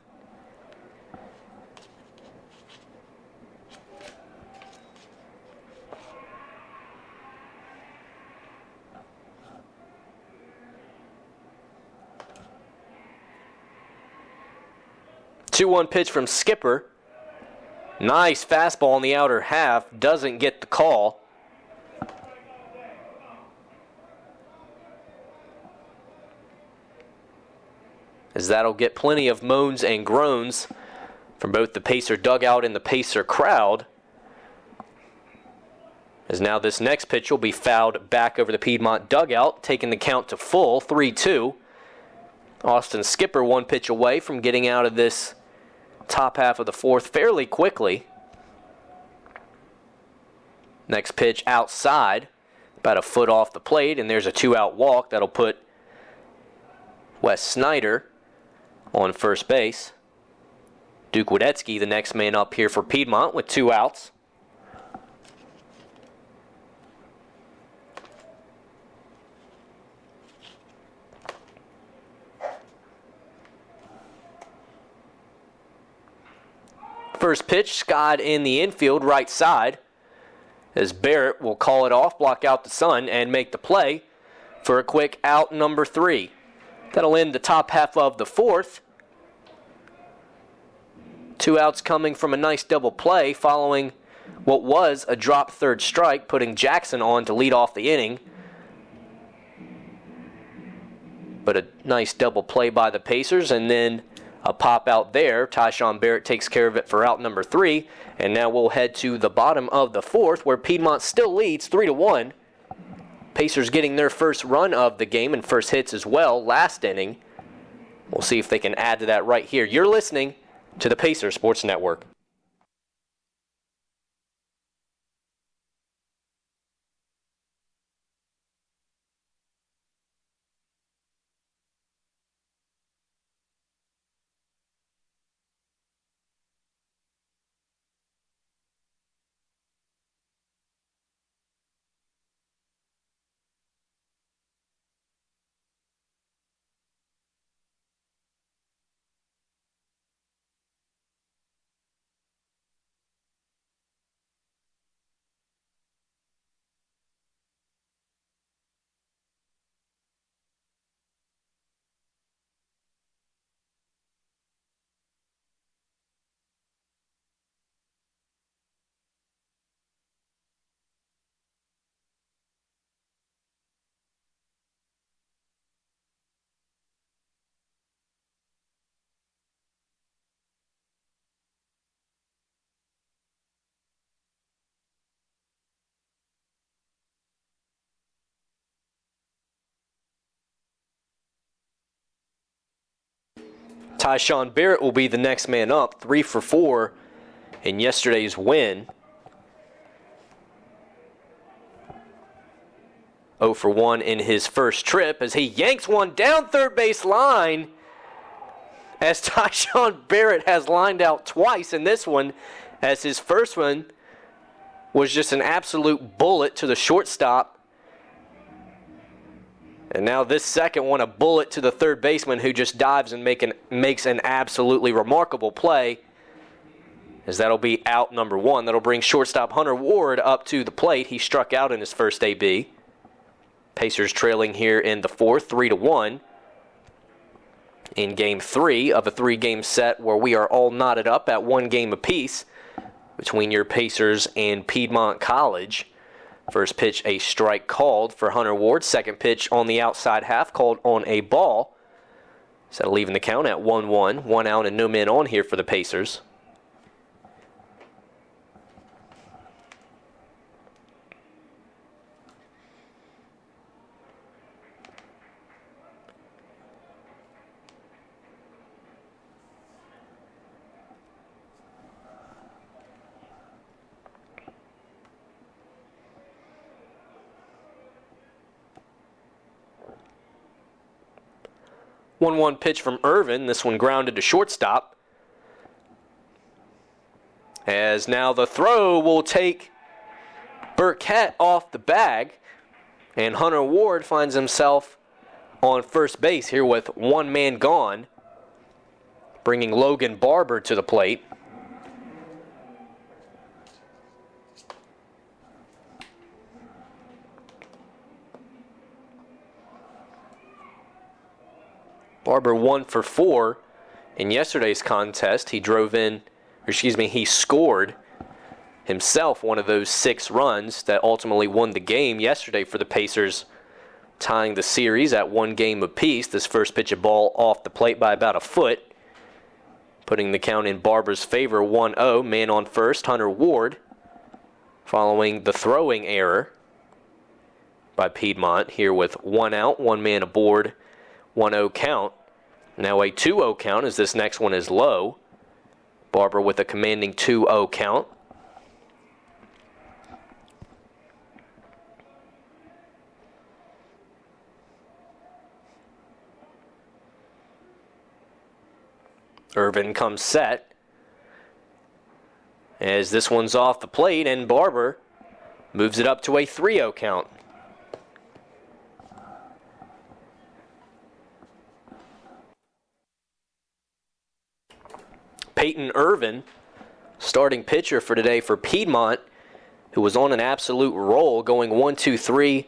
Two-one pitch from Skipper. Nice fastball in the outer half. Doesn't get the call. As that'll get plenty of moans and groans from both the Pacer dugout and the Pacer crowd. As now this next pitch will be fouled back over the Piedmont dugout, taking the count to full, 3-2. Austin Skipper 1 pitch away from getting out of this top half of the fourth fairly quickly. Next pitch outside, about a foot off the plate, and there's a 2-out walk that'll put Wes Snyder on first base. Duke Wadetsky, the next man up here for Piedmont, with 2 outs. First pitch skied in the infield right side, as Barrett will call it off, block out the sun, and make the play for a quick out number 3. That'll end the top half of the fourth. 2 outs coming from a nice double play following what was a drop third strike, putting Jackson on to lead off the inning. But a nice double play by the Pacers, and then a pop out there. Tyshawn Barrett takes care of it for out number 3. And now we'll head to the bottom of the fourth, where Piedmont still leads 3-1. Pacers getting their first run of the game and first hits as well last inning. We'll see if they can add to that right here. You're listening to the Pacer Sports Network. Tyshawn Barrett will be the next man up, 3 for 4 in yesterday's win. 0 for 1 in his first trip as he yanks one down third base line, as Tyshawn Barrett has lined out twice in this one, as his first one was just an absolute bullet to the shortstop. And now this second one, a bullet to the third baseman, who just dives and makes an absolutely remarkable play, as that'll be out number 1. That'll bring shortstop Hunter Ward up to the plate. He struck out in his first AB. Pacers trailing here in the fourth, 3-1. in Game 3 of a 3-game set where we are all knotted up at 1 game apiece between your Pacers and Piedmont College. First pitch, a strike called for Hunter Ward. Second pitch on the outside half, called on a ball. So leaving the count at 1-1. 1 out and no men on here for the Pacers. One pitch from Irvin. This one grounded to shortstop. As now the throw will take Burkett off the bag. And Hunter Ward finds himself on first base here with 1 man gone, bringing Logan Barber to the plate. Barber 1 for 4 in yesterday's contest. He scored himself one of those 6 runs that ultimately won the game yesterday for the Pacers, tying the series at 1 game apiece. This first pitch, a ball off the plate by about a foot, putting the count in Barber's favor. 1-0, man on first, Hunter Ward, following the throwing error by Piedmont here with 1 out, 1 man aboard. 1-0 count. Now a 2-0 count as this next one is low. Barber with a commanding 2-0 count. Irvin comes set as this one's off the plate, and Barber moves it up to a 3-0 count. Peyton Irvin, starting pitcher for today for Piedmont, who was on an absolute roll, going 1-2-3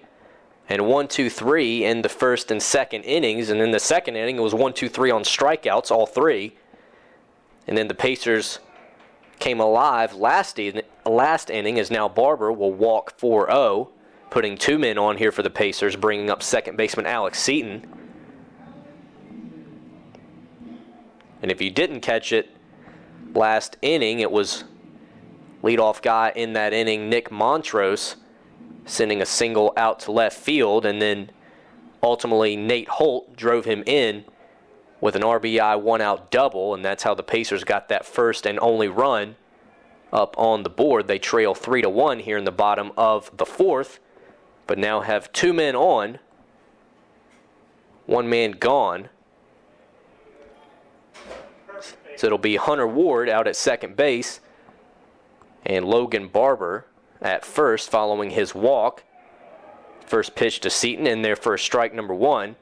and 1-2-3 in the first and second innings. And in the second inning, it was 1-2-3 on strikeouts, all 3. And then the Pacers came alive last inning, as now Barber will walk 4-0, putting 2 men on here for the Pacers, bringing up second baseman Alex Seaton. And if you didn't catch it, last inning, it was leadoff guy in that inning, Nick Montrose, sending a single out to left field, and then ultimately Nate Holt drove him in with an RBI 1-out double, and that's how the Pacers got that first and only run up on the board. They trail 3-1 here in the bottom of the 4th, but now have 2 men on, 1 man gone. So it'll be Hunter Ward out at second base and Logan Barber at first following his walk. First pitch to Seaton in there for strike number 1.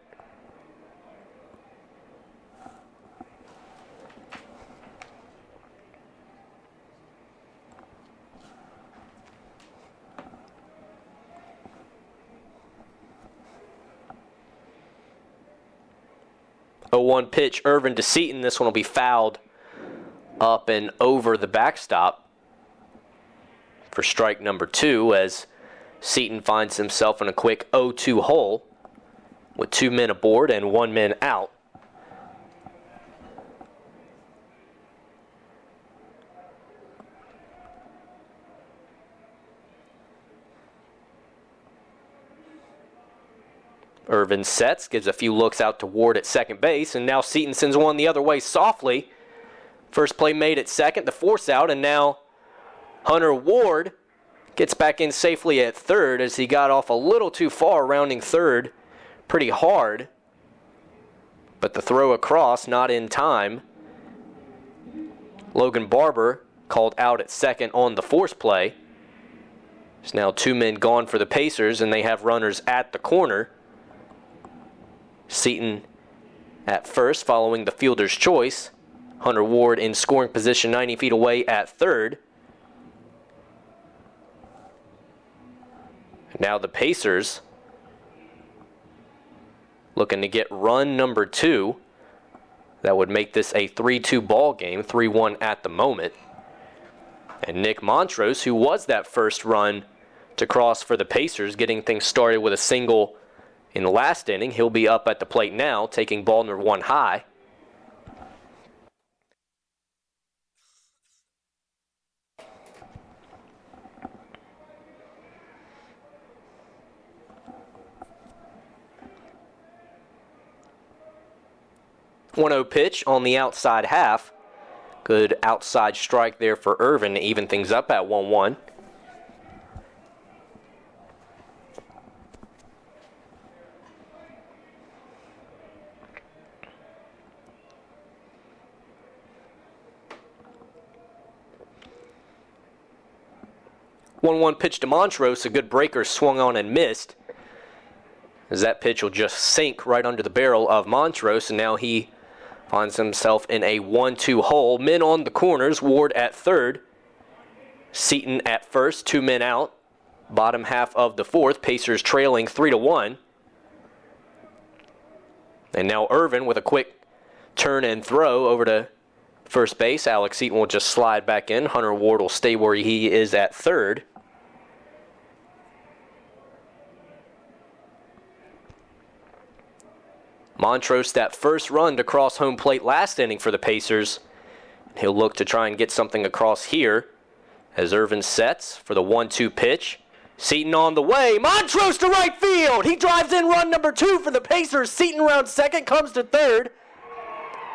A 1 pitch, Irvin to Seaton. This one will be fouled up and over the backstop for strike number 2, as Seaton finds himself in a quick 0-2 hole with 2 men aboard and 1 man out. Irvin sets, gives a few looks out to Ward at second base, and now Seaton sends one the other way softly. First play made at second, the force out, and now Hunter Ward gets back in safely at third as he got off a little too far, rounding third pretty hard. But the throw across, not in time. Logan Barber called out at second on the force play. There's now 2 men gone for the Pacers, and they have runners at the corner. Seaton at first following the fielder's choice. Hunter Ward in scoring position 90 feet away at third. Now the Pacers looking to get run number 2 That would make this a 3-2 ball game, 3-1 at the moment. And Nick Montrose, who was that first run to cross for the Pacers, getting things started with a single in the last inning. He'll be up at the plate now, taking ball number 1 high. .1-0 pitch on the outside half. Good outside strike there for Irvin to even things up at 1-1. .1-1 pitch to Montrose, a good breaker swung on and missed. As that pitch will just sink right under the barrel of Montrose, and now he finds himself in a 1-2 hole. Men on the corners, Ward at third, Seaton at first, 2 men out. Bottom half of the fourth, Pacers trailing 3-1. And now Irvin with a quick turn and throw over to first base. Alex Seaton will just slide back in. Hunter Ward will stay where he is at third. Montrose, that first run to cross home plate last inning for the Pacers. He'll look to try and get something across here as Irvin sets for the 1-2 pitch. Seaton on the way. Montrose to right field. He drives in run number 2 for the Pacers. Seaton round second, comes to third.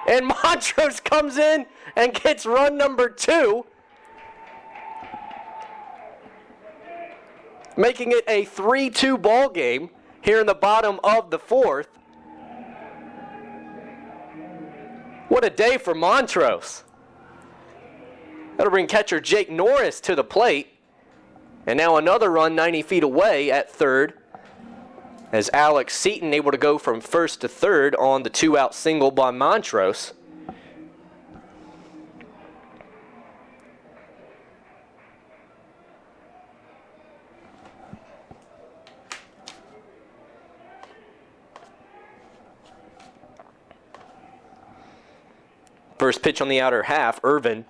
And Montrose comes in and gets run number 2. Making it a 3-2 ball game here in the bottom of the fourth. What a day for Montrose. That'll bring catcher Jake Norris to the plate. And now another run 90 feet away at third, as Alex Seaton able to go from first to third on the 2-out single by Montrose. First pitch on the outer half, Irvin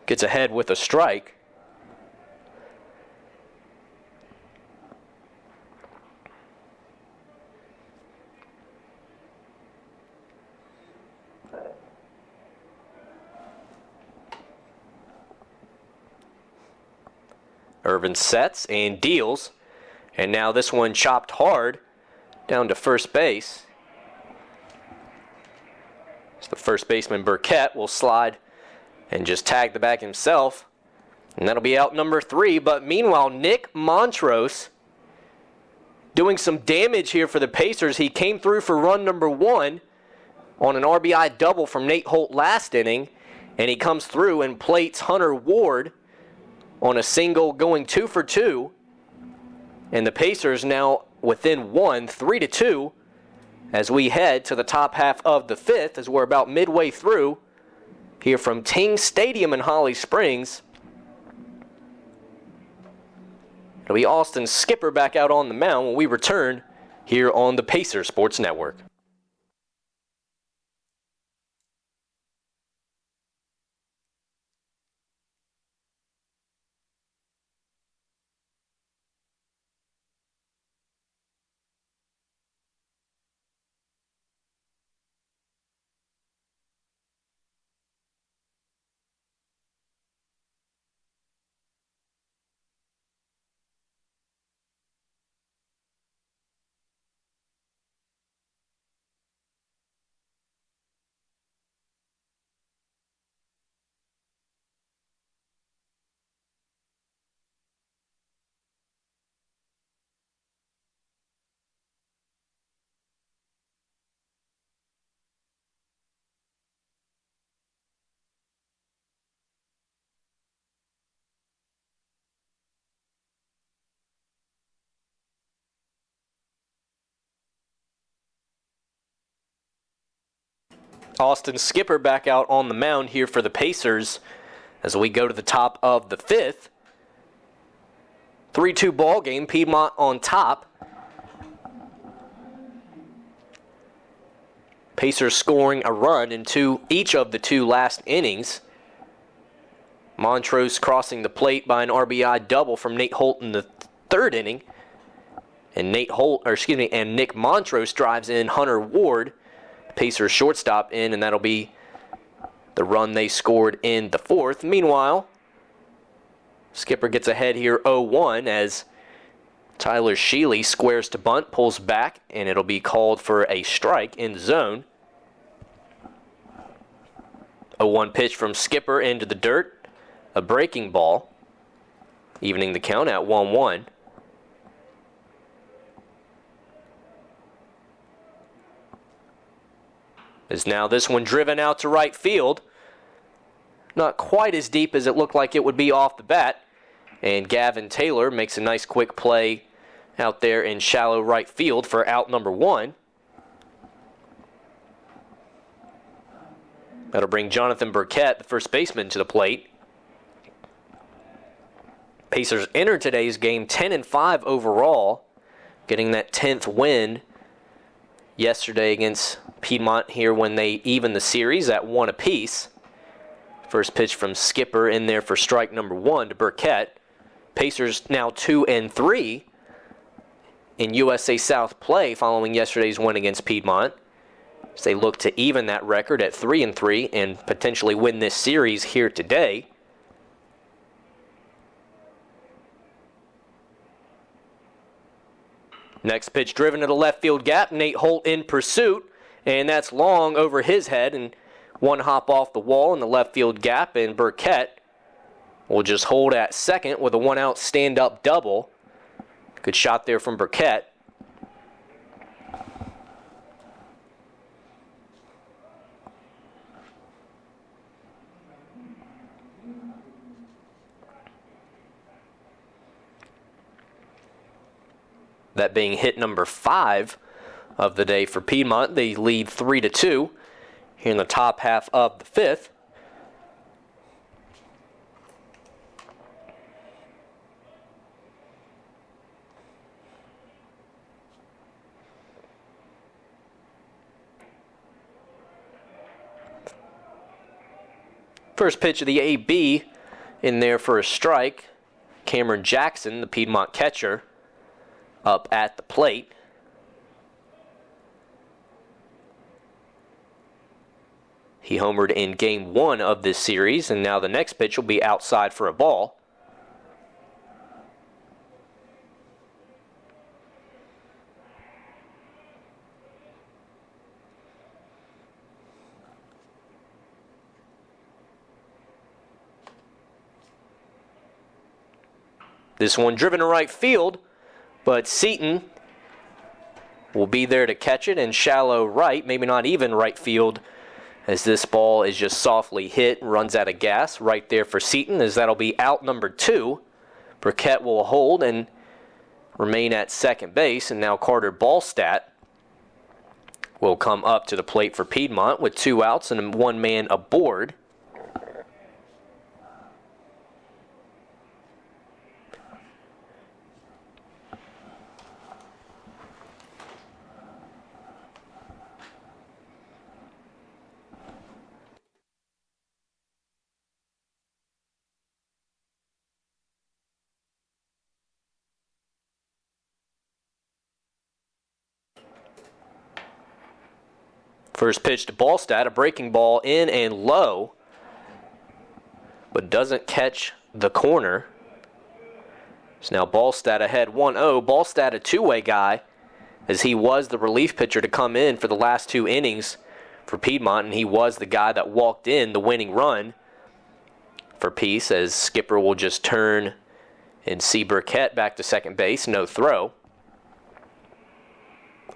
gets ahead with a strike. Irvin sets and deals, and now this one chopped hard down to first base. So the first baseman Burkett will slide and just tag the bag himself, and that'll be out number 3. But meanwhile, Nick Montrose doing some damage here for the Pacers. He came through for run number 1 on an RBI double from Nate Holt last inning, and he comes through and plates Hunter Ward on a single, going 2 for 2. And the Pacers now within 1, 3-2, as we head to the top half of the 5th, as we're about midway through here from Ting Stadium in Holly Springs. It'll be Austin Skipper back out on the mound when we return here on the Pacers Sports Network. Austin Skipper back out on the mound here for the Pacers as we go to the top of the 5th. 3-2 ball game, Piedmont on top. Pacers scoring a run in each of the two last innings. Montrose crossing the plate by an RBI double from Nate Holt in the third inning. And Nick Montrose drives in Hunter Ward, Pacers shortstop, in, and that'll be the run they scored in the fourth. Meanwhile, Skipper gets ahead here 0-1 as Tyler Sheely squares to bunt, pulls back, and it'll be called for a strike in the zone. 0-1 pitch from Skipper into the dirt, a breaking ball, evening the count at 1-1. Is now this one driven out to right field. Not quite as deep as it looked like it would be off the bat. And Gavin Taylor makes a nice quick play out there in shallow right field for out number 1. That'll bring Jonathan Burkett, the first baseman, to the plate. Pacers enter today's game 10-5 overall, getting that 10th win yesterday against Piedmont here when they evened the series at 1 apiece. First pitch from Skipper in there for strike number 1 to Burkett. Pacers now 2-3 in USA South play following yesterday's win against Piedmont, as they look to even that record at 3-3 and potentially win this series here today. Next pitch driven to the left field gap. Nate Holt in pursuit, and that's long over his head, and one hop off the wall in the left field gap, and Burkett will just hold at second with a one-out stand-up double. Good shot there from Burkett. That being hit number 5 of the day for Piedmont. They lead 3-2 here in the top half of the 5th. First pitch of the AB in there for a strike. Cameron Jackson, the Piedmont catcher, up at the plate. He homered in game 1 of this series, and now the next pitch will be outside for a ball. This one driven to right field, but Seaton will be there to catch it in shallow right, maybe not even right field, as this ball is just softly hit and runs out of gas right there for Seaton, as that'll be out number 2. Burkett will hold and remain at second base, and now Carter Ballstat will come up to the plate for Piedmont with 2 outs and 1 man aboard. First pitch to Ballstat, a breaking ball in and low, but doesn't catch the corner. So now Ballstat ahead 1-0. Ballstat a two-way guy, as he was the relief pitcher to come in for the last 2 innings for Piedmont, and he was the guy that walked in the winning run for Peace, as Skipper will just turn and see Burkett back to second base, no throw.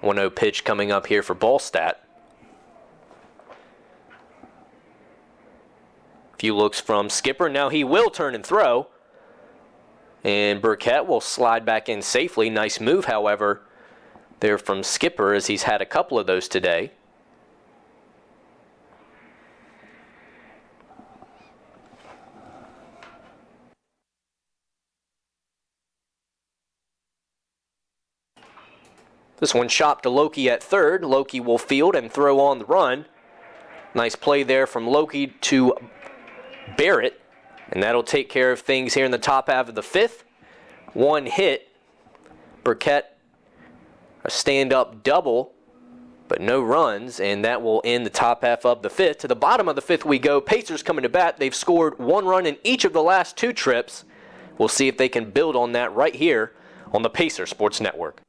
1-0 pitch coming up here for Ballstat. Few looks from Skipper. Now he will turn and throw. And Burkett will slide back in safely. Nice move, however, there from Skipper, as he's had a couple of those today. This one chopped to Loki at third. Loki will field and throw on the run. Nice play there from Loki to Barrett. And that'll take care of things here in the top half of the fifth. One hit. Burkett, a stand-up double, but no runs, and that will end the top half of the fifth. To the bottom of the fifth we go. Pacers coming to bat. They've scored 1 run in each of the last 2 trips. We'll see if they can build on that right here on the Pacer Sports Network.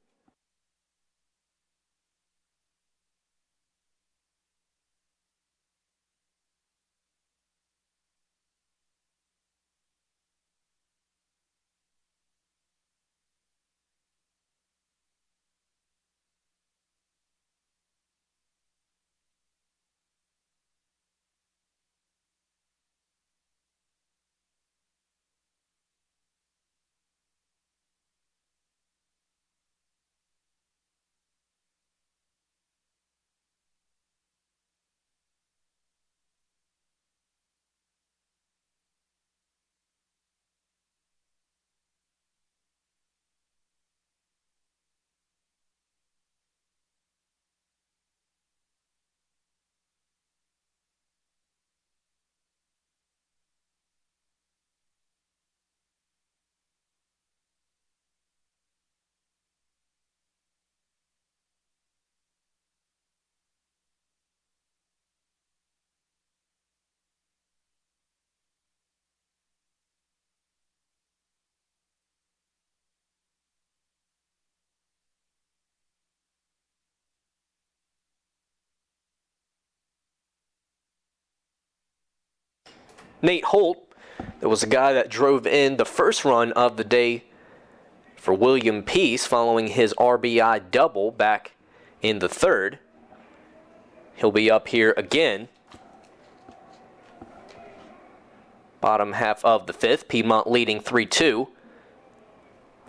Nate Holt, that was a guy that drove in the first run of the day for William Peace following his RBI double back in the third. He'll be up here again. Bottom half of the fifth, Piedmont leading 3-2.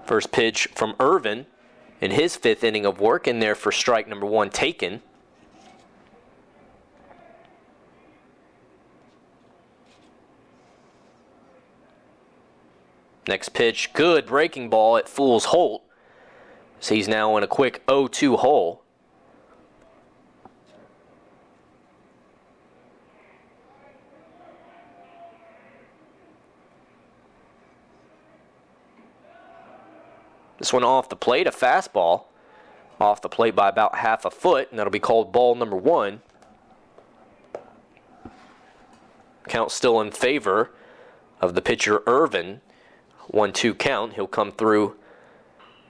First pitch from Irvin in his 5th inning of work, in there for strike number 1 taken. Next pitch, good breaking ball. It fools Holt. So he's now in a quick 0-2 hole. This one off the plate, a fastball. Off the plate by about half a foot, and that'll be called ball number 1. Count still in favor of the pitcher Irvin. 1-2 count. He'll come through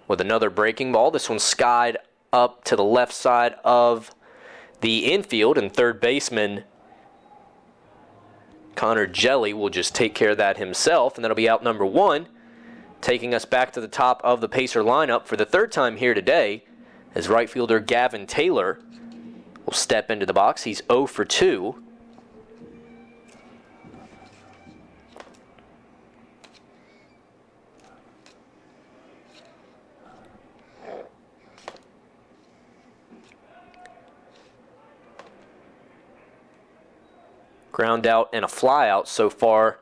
with another breaking ball. This one skied up to the left side of the infield, and third baseman Connor Jelly will just take care of that himself, and that'll be out number 1, taking us back to the top of the Pacer lineup for the third time here today, as right fielder Gavin Taylor will step into the box. He's 0 for 2. Ground out and a fly out so far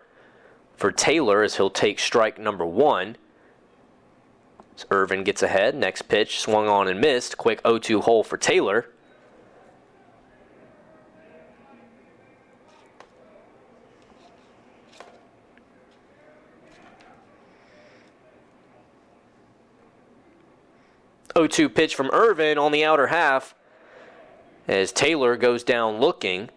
for Taylor, as he'll take strike number 1. So Irvin gets ahead. Next pitch swung on and missed. Quick 0-2 hole for Taylor. (0-2) pitch from Irvin on the outer half as Taylor goes down looking.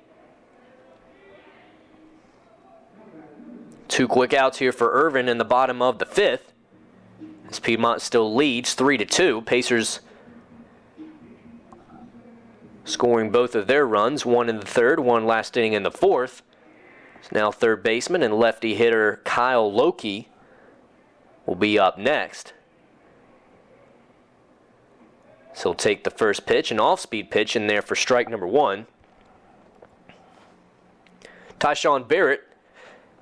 2 quick outs here for Irvin in the bottom of the 5th. As Piedmont still leads 3-2. Pacers scoring both of their runs, 1 in the 3rd, 1 last inning in the 4th. So now third baseman and lefty hitter Kyle Loki will be up next. So he'll take the first pitch, an off-speed pitch in there for strike number 1. Tyshawn Barrett,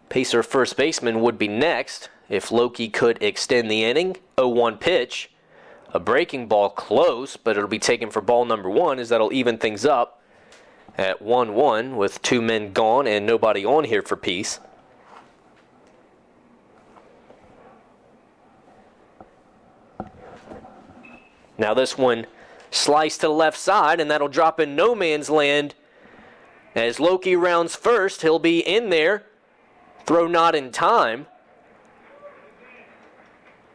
Pacer first baseman, would be next if Loki could extend the inning. 0-1 pitch, a breaking ball close, but it'll be taken for ball number 1, as that'll even things up at 1-1 with 2 men gone and nobody on here for Peace. Now this one Slice to the left side, and that'll drop in no man's land. As Loki rounds first, he'll be in there. Throw not in time.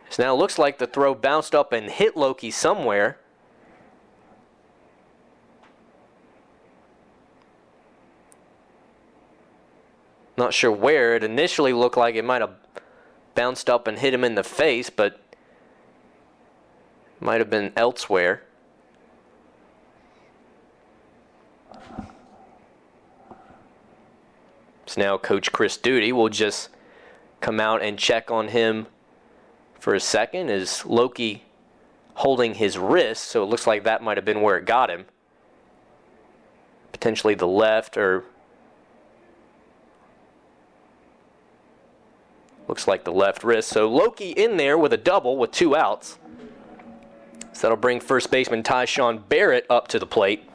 So now it looks like the throw bounced up and hit Loki somewhere. Not sure where. It initially looked like it might have bounced up and hit him in the face, but might have been elsewhere. So now Coach Chris Duty will just come out and check on him for a second. Is Loki holding his wrist, so it looks like that might have been where it got him. Potentially the left, or looks like the left wrist. So Loki in there with a double with 2 outs. So that'll bring first baseman Tyshawn Barrett up to the plate.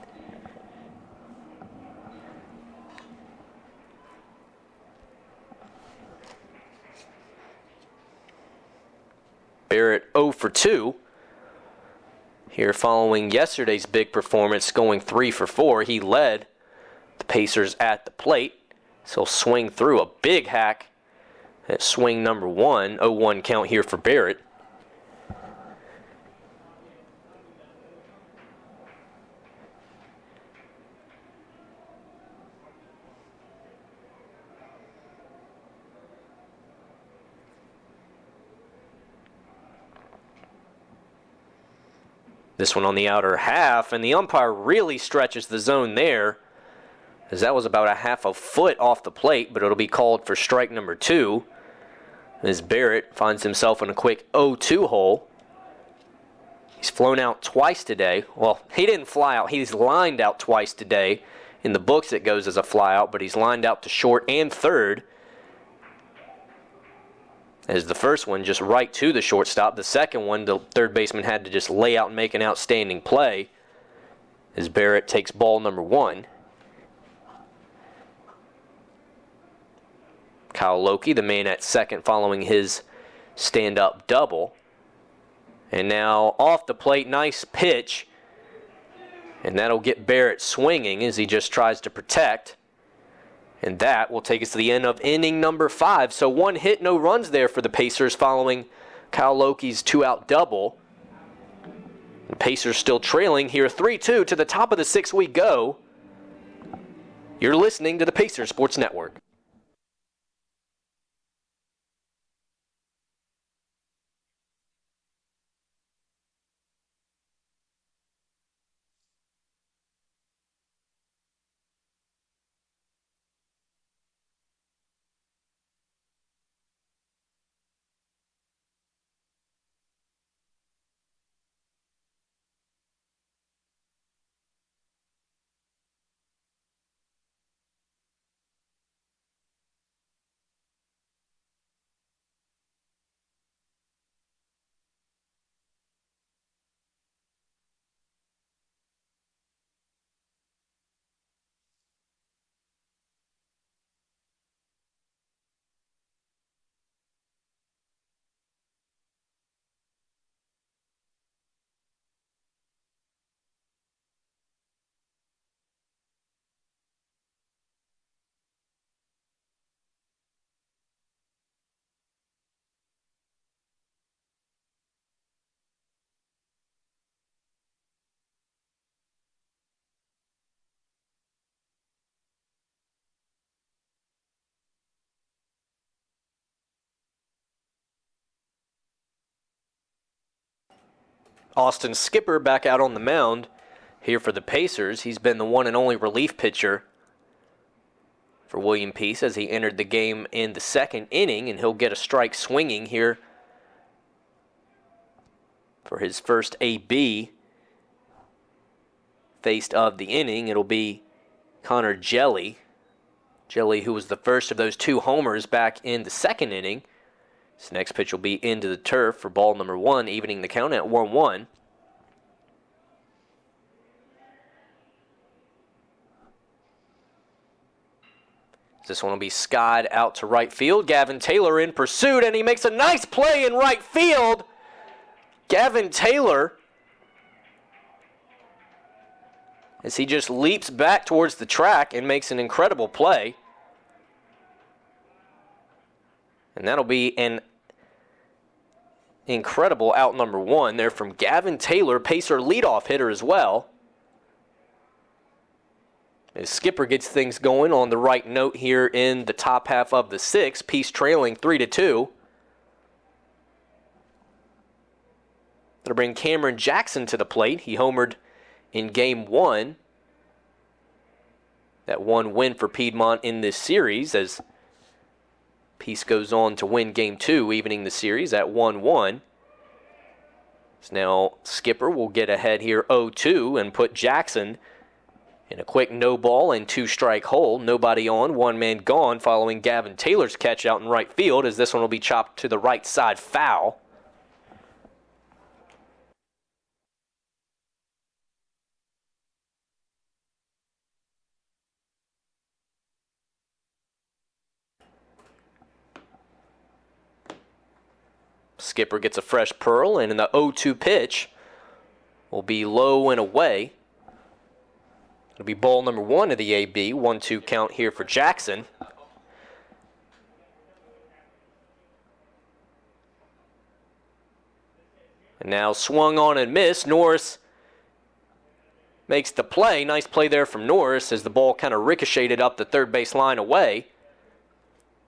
Barrett 0 for 2. Here following yesterday's big performance, going 3 for 4. He led the Pacers at the plate. So he'll swing through a big hack at swing number 1. 0-1 count here for Barrett. This one on the outer half, and the umpire really stretches the zone there, as that was about a half a foot off the plate, but it'll be called for strike number 2, as Barrett finds himself in a quick 0-2 hole. He's flown out twice today. Well, he didn't fly out. He's lined out twice today. In the books it goes as a fly out, but he's lined out to short and third. As the first one just right to the shortstop. The second one, the third baseman had to just lay out and make an outstanding play, as Barrett takes ball number 1. Kyle Loki, the man at second following his stand-up double. And now off the plate, nice pitch. And that'll get Barrett swinging as he just tries to protect. And that will take us to the end of inning number 5. So 1 hit, no runs there for the Pacers following Kyle Loki's 2-out double. The Pacers still trailing here 3-2 to the top of the 6th we go. You're listening to the Pacers Sports Network. Austin Skipper back out on the mound here for the Pacers. He's been the one and only relief pitcher for William Peace as he entered the game in the 2nd inning, and he'll get a strike swinging here for his first AB faced of the inning. It'll be Connor Jelly. Jelly, who was the first of those 2 homers back in the 2nd inning. This next pitch will be into the turf for ball number 1, evening the count at 1-1. This one will be skied out to right field. Gavin Taylor in pursuit, and he makes a nice play in right field. Gavin Taylor as he just leaps back towards the track and makes an incredible play. And that'll be an incredible out number one there from Gavin Taylor, Pacer leadoff hitter as well. As Skipper gets things going on the right note here in the top half of the sixth, Peace trailing 3-2. That'll bring Cameron Jackson to the plate. He homered in Game 1. That one win for Piedmont in this series as Peace goes on to win Game 2, evening the series at 1-1. So now Skipper will get ahead here 0-2 and put Jackson in a quick no ball and 2-strike hole. Nobody on, one man gone following Gavin Taylor's catch out in right field as this one will be chopped to the right side foul. Skipper gets a fresh pearl, and in the 0-2 pitch will be low and away. It'll be ball number one of the AB. 1-2 count here for Jackson. And now swung on and missed. Norris makes the play. Nice play there from Norris as the ball kind of ricocheted up the third base line away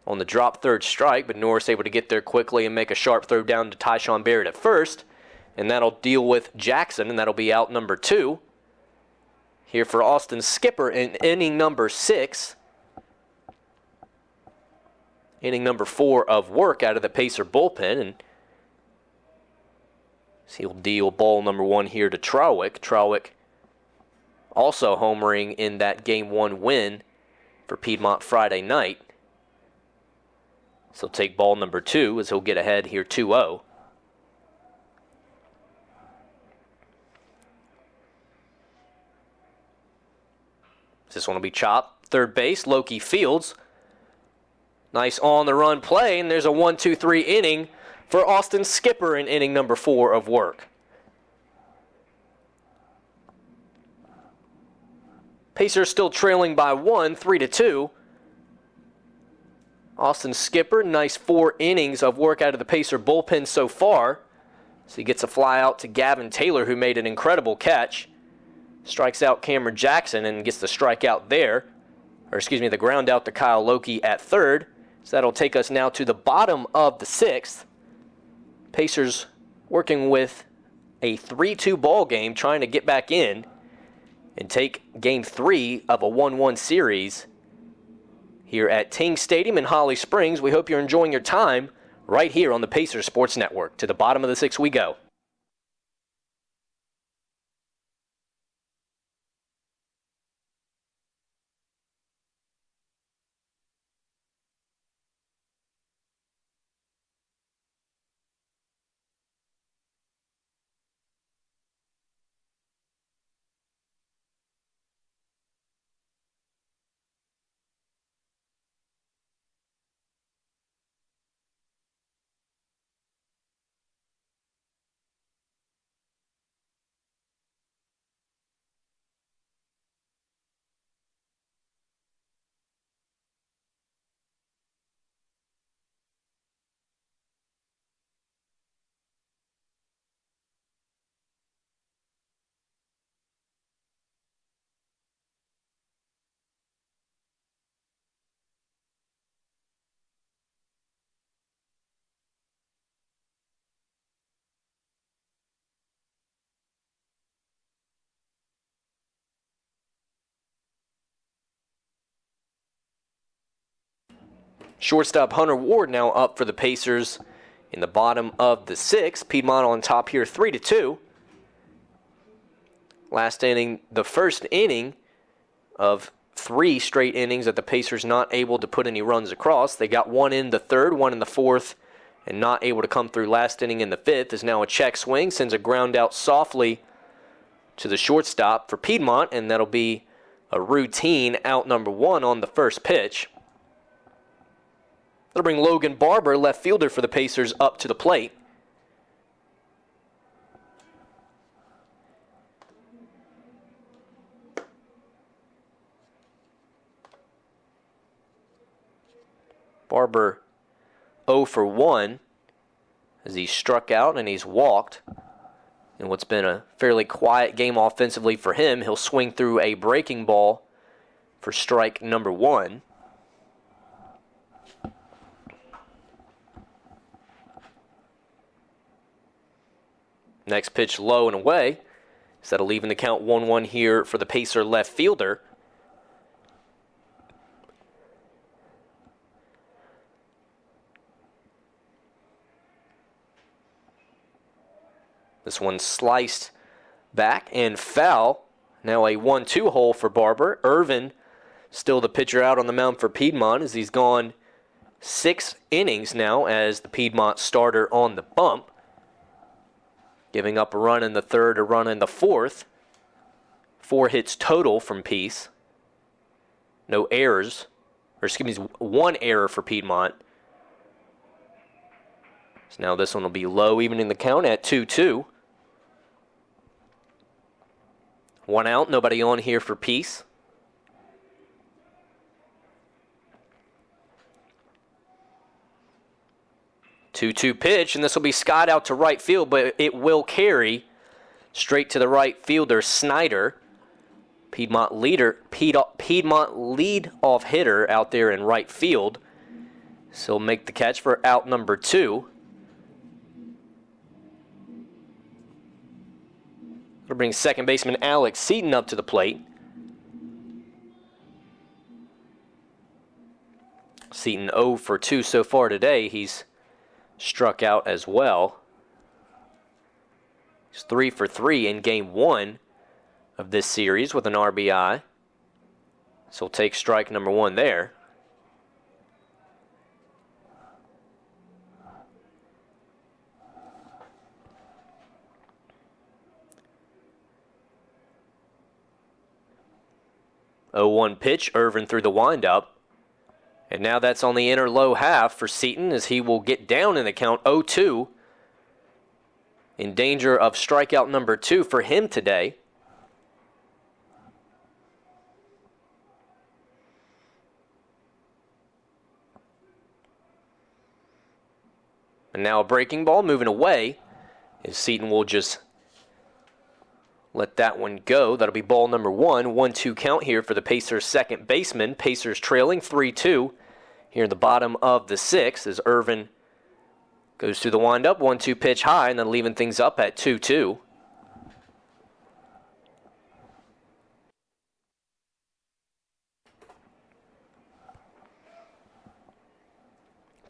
on the drop third strike, but Norris able to get there quickly and make a sharp throw down to Tyshawn Barrett at first. And that'll deal with Jackson, and that'll be out number two. Here for Austin Skipper in inning number 6. Inning number 4 of work out of the Pacer bullpen. And he'll deal ball number 1 here to Trawick. Trawick also homering in that Game 1 win for Piedmont Friday night. So he'll take ball number 2 as he'll get ahead here 2-0. This one will be chopped. Third base, Loki Fields. Nice on-the-run play, and there's a 1-2-3 inning for Austin Skipper in inning number 4 of work. Pacers still trailing by 1, 3-2. Austin Skipper, nice 4 innings of work out of the Pacer bullpen so far. So he gets a fly out to Gavin Taylor, who made an incredible catch. Strikes out Cameron Jackson and gets the strikeout there. The ground out to Kyle Loki at third. So that'll take us now to the bottom of the 6th. Pacers working with a 3-2 ball game, trying to get back in and take Game 3 of a 1-1 series here at Ting Stadium in Holly Springs. We hope you're enjoying your time right here on the Pacers Sports Network. To the bottom of the 6th we go. Shortstop Hunter Ward now up for the Pacers in the bottom of the 6th. Piedmont on top here 3-2. Last inning, the first inning of 3 straight innings that the Pacers not able to put any runs across. They got one in the 3rd, one in the 4th, and not able to come through last inning in the 5th. Is now a check swing, sends a ground out softly to the shortstop for Piedmont, and that'll be a routine out number 1 on the first pitch. That'll bring Logan Barber, left fielder for the Pacers, up to the plate. Barber 0 for 1 as he struck out and he's walked. In what's been a fairly quiet game offensively for him, he'll swing through a breaking ball for strike number 1. Next pitch low and away. Instead of leaving the count 1-1 here for the Pacer left fielder. This one sliced back and foul. Now a 1-2 hole for Barber. Irvin still the pitcher out on the mound for Piedmont as he's gone 6 innings now as the Piedmont starter on the bump. Giving up a run in the third, a run in the fourth. 4 hits total from Peace. No errors. Or excuse me, 1 error for Piedmont. So now this one will be low, evening the count at 2-2. 1 out, nobody on here for Peace. Two-two pitch, and this will be skied out to right field, but it will carry straight to the right fielder, Snyder. Piedmont lead off hitter out there in right field. So he'll make the catch for out number 2. It'll bring second baseman Alex Seaton up to the plate. Seaton 0 for 2 so far today. He's struck out as well. He's 3 for 3 in game 1 of this series with an RBI. So we'll take strike number 1 there. Oh, 1 pitch, Irvin through the windup. And now that's on the inner low half for Seaton as he will get down in the count 0-2. In danger of strikeout number 2 for him today. And now a breaking ball moving away as Seaton will just let that one go. That'll be ball number 1. 1-2 count here for the Pacers' second baseman. Pacers trailing 3-2 here in the bottom of the 6th as Irvin goes through the windup. 1-2 pitch high and then leaving things up at 2-2.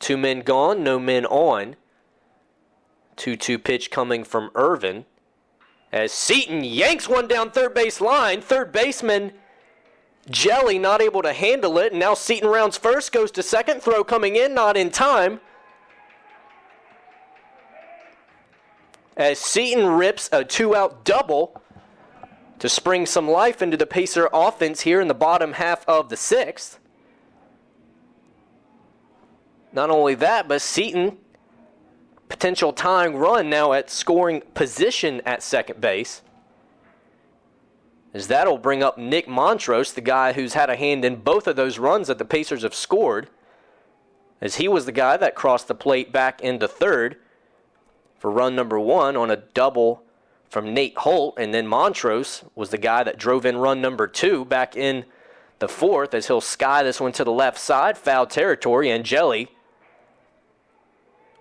Two men gone, no men on. 2-2 pitch coming from Irvin. As Seaton yanks one down third base line. Third baseman Jelly not able to handle it. And now Seaton rounds first, goes to second. Throw coming in, not in time. As Seaton rips a 2-out double to spring some life into the Pacer offense here in the bottom half of the 6th. Not only that, but Seaton, potential tying run now at scoring position at second base. As that'll bring up Nick Montrose, the guy who's had a hand in both of those runs that the Pacers have scored. As he was the guy that crossed the plate back into third for run number 1 on a double from Nate Holt. And then Montrose was the guy that drove in run number 2 back in the 4th as he'll sky this one to the left side, foul territory, and Jelly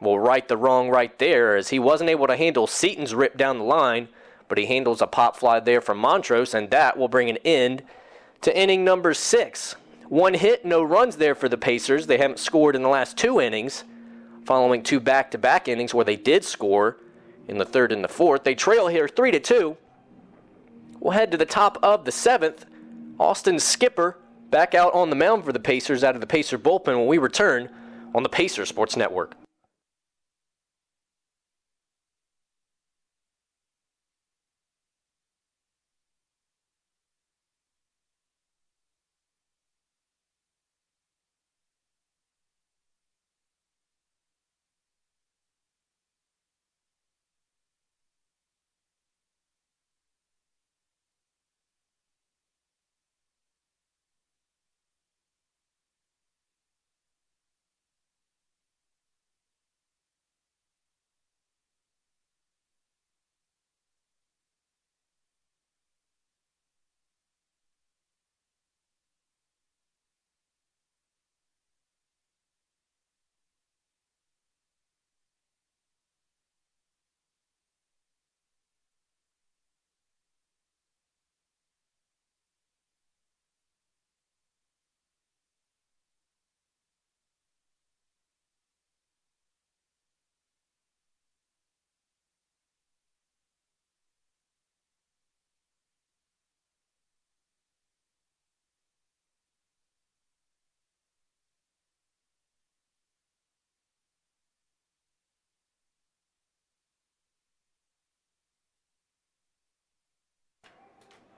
will right the wrong right there as he wasn't able to handle Seaton's rip down the line, but he handles a pop fly there from Montrose, and that will bring an end to inning number 6. 1 hit, no runs there for the Pacers. They haven't scored in the last 2 innings, following 2 back-to-back innings where they did score in the 3rd and the 4th. They trail here 3-2. We'll head to the top of the 7th. Austin Skipper back out on the mound for the Pacers out of the Pacer bullpen when we return on the Pacer Sports Network.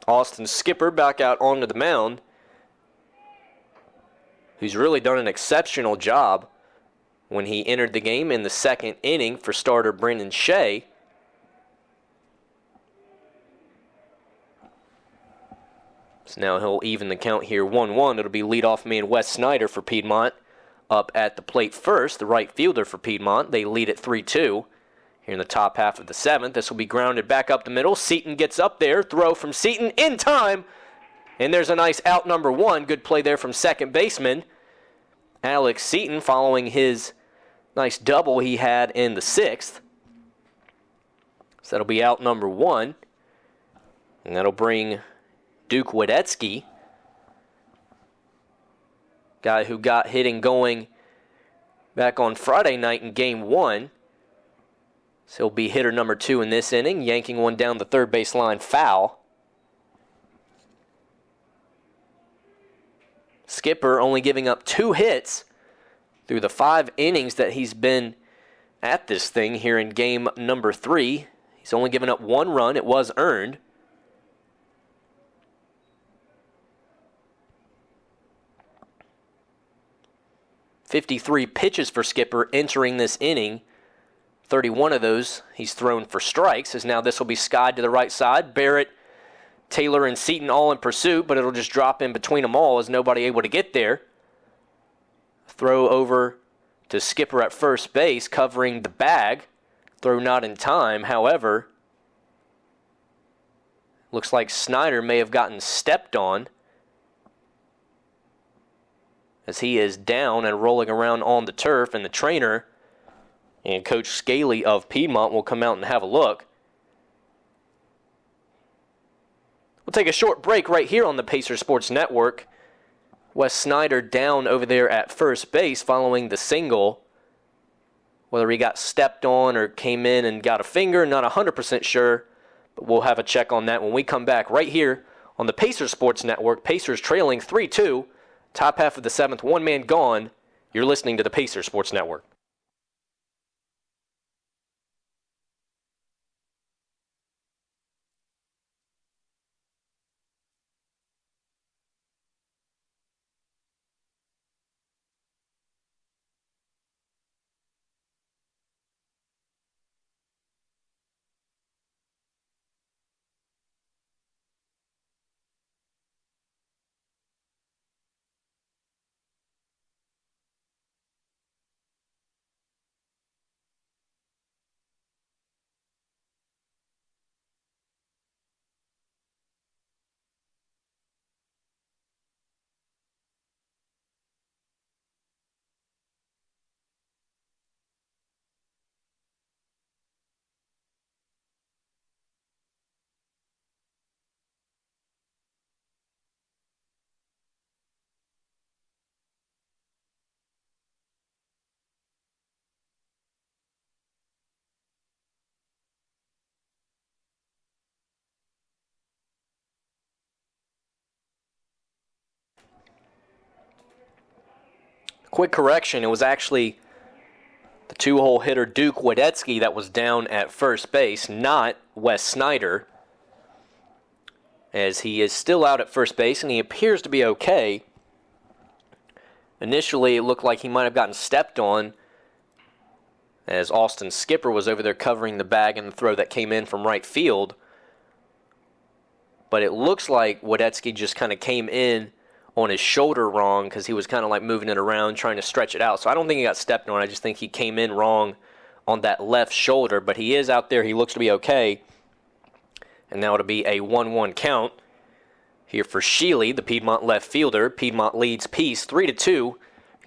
Austin Skipper back out onto the mound, who's really done an exceptional job when he entered the game in the second inning for starter Brendan Shea. So now he'll even the count here 1-1. It'll be leadoff man Wes Snyder for Piedmont up at the plate first, the right fielder for Piedmont. They lead at 3-2 here in the top half of the seventh. This will be grounded back up the middle. Seaton gets up there. Throw from Seaton in time. And there's a nice out number one. Good play there from second baseman Alex Seaton following his nice double he had in the sixth. So that'll be out number one. And that'll bring Duke Wadetsky, guy who got hitting going back on Friday night in game one. So he'll be hitter number two in this inning, yanking one down the third base line foul. Skipper only giving up 2 hits through the 5 innings that he's been at this thing here in game number 3. He's only given up 1 run. It was earned. .53 pitches for Skipper entering this inning. 31 of those he's thrown for strikes, as now this will be skied to the right side. Barrett, Taylor, and Seaton all in pursuit, but it'll just drop in between them all as nobody able to get there. Throw over to Skipper at first base, covering the bag. Throw not in time, however. Looks like Snyder may have gotten stepped on, as he is down and rolling around on the turf, and the trainer and Coach Scaly of Piedmont will come out and have a look. We'll take a short break right here on the Pacer Sports Network. Wes Snyder down over there at first base following the single. Whether he got stepped on or came in and got a finger, not 100% sure, but we'll have a check on that when we come back right here on the Pacer Sports Network. Pacers trailing 3-2, top half of the seventh, one man gone. You're listening to the Pacer Sports Network. Quick correction, it was actually the 2-hole hitter Duke Wadetsky that was down at first base, not Wes Snyder, as he is still out at first base and he appears to be okay. Initially, it looked like he might have gotten stepped on, as Austin Skipper was over there covering the bag in the throw that came in from right field. But it looks like Wadetsky just kind of came in on his shoulder wrong, because he was kind of like moving it around, trying to stretch it out. So I don't think he got stepped on. I just think he came in wrong on that left shoulder. But he is out there. He looks to be okay. And now it'll be a 1-1 count here for Sheely, the Piedmont left fielder. Piedmont leads Peace 3-2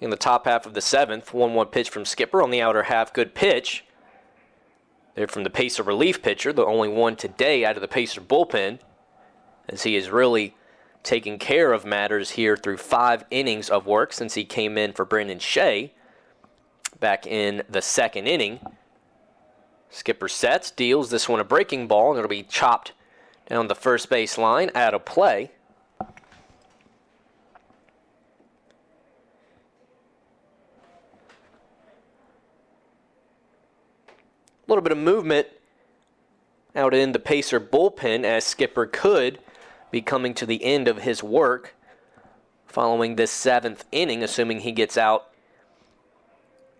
in the top half of the seventh. 1-1 pitch from Skipper on the outer half. Good pitch there from the Pacer relief pitcher, the only one today out of the Pacer bullpen, as he is really taking care of matters here through 5 innings of work since he came in for Brendan Shea back in the second inning. Skipper sets, deals this one a breaking ball, and it'll be chopped down the first base line, out of play. A little bit of movement out in the Pacer bullpen, as Skipper could be coming to the end of his work following this 7th inning, assuming he gets out,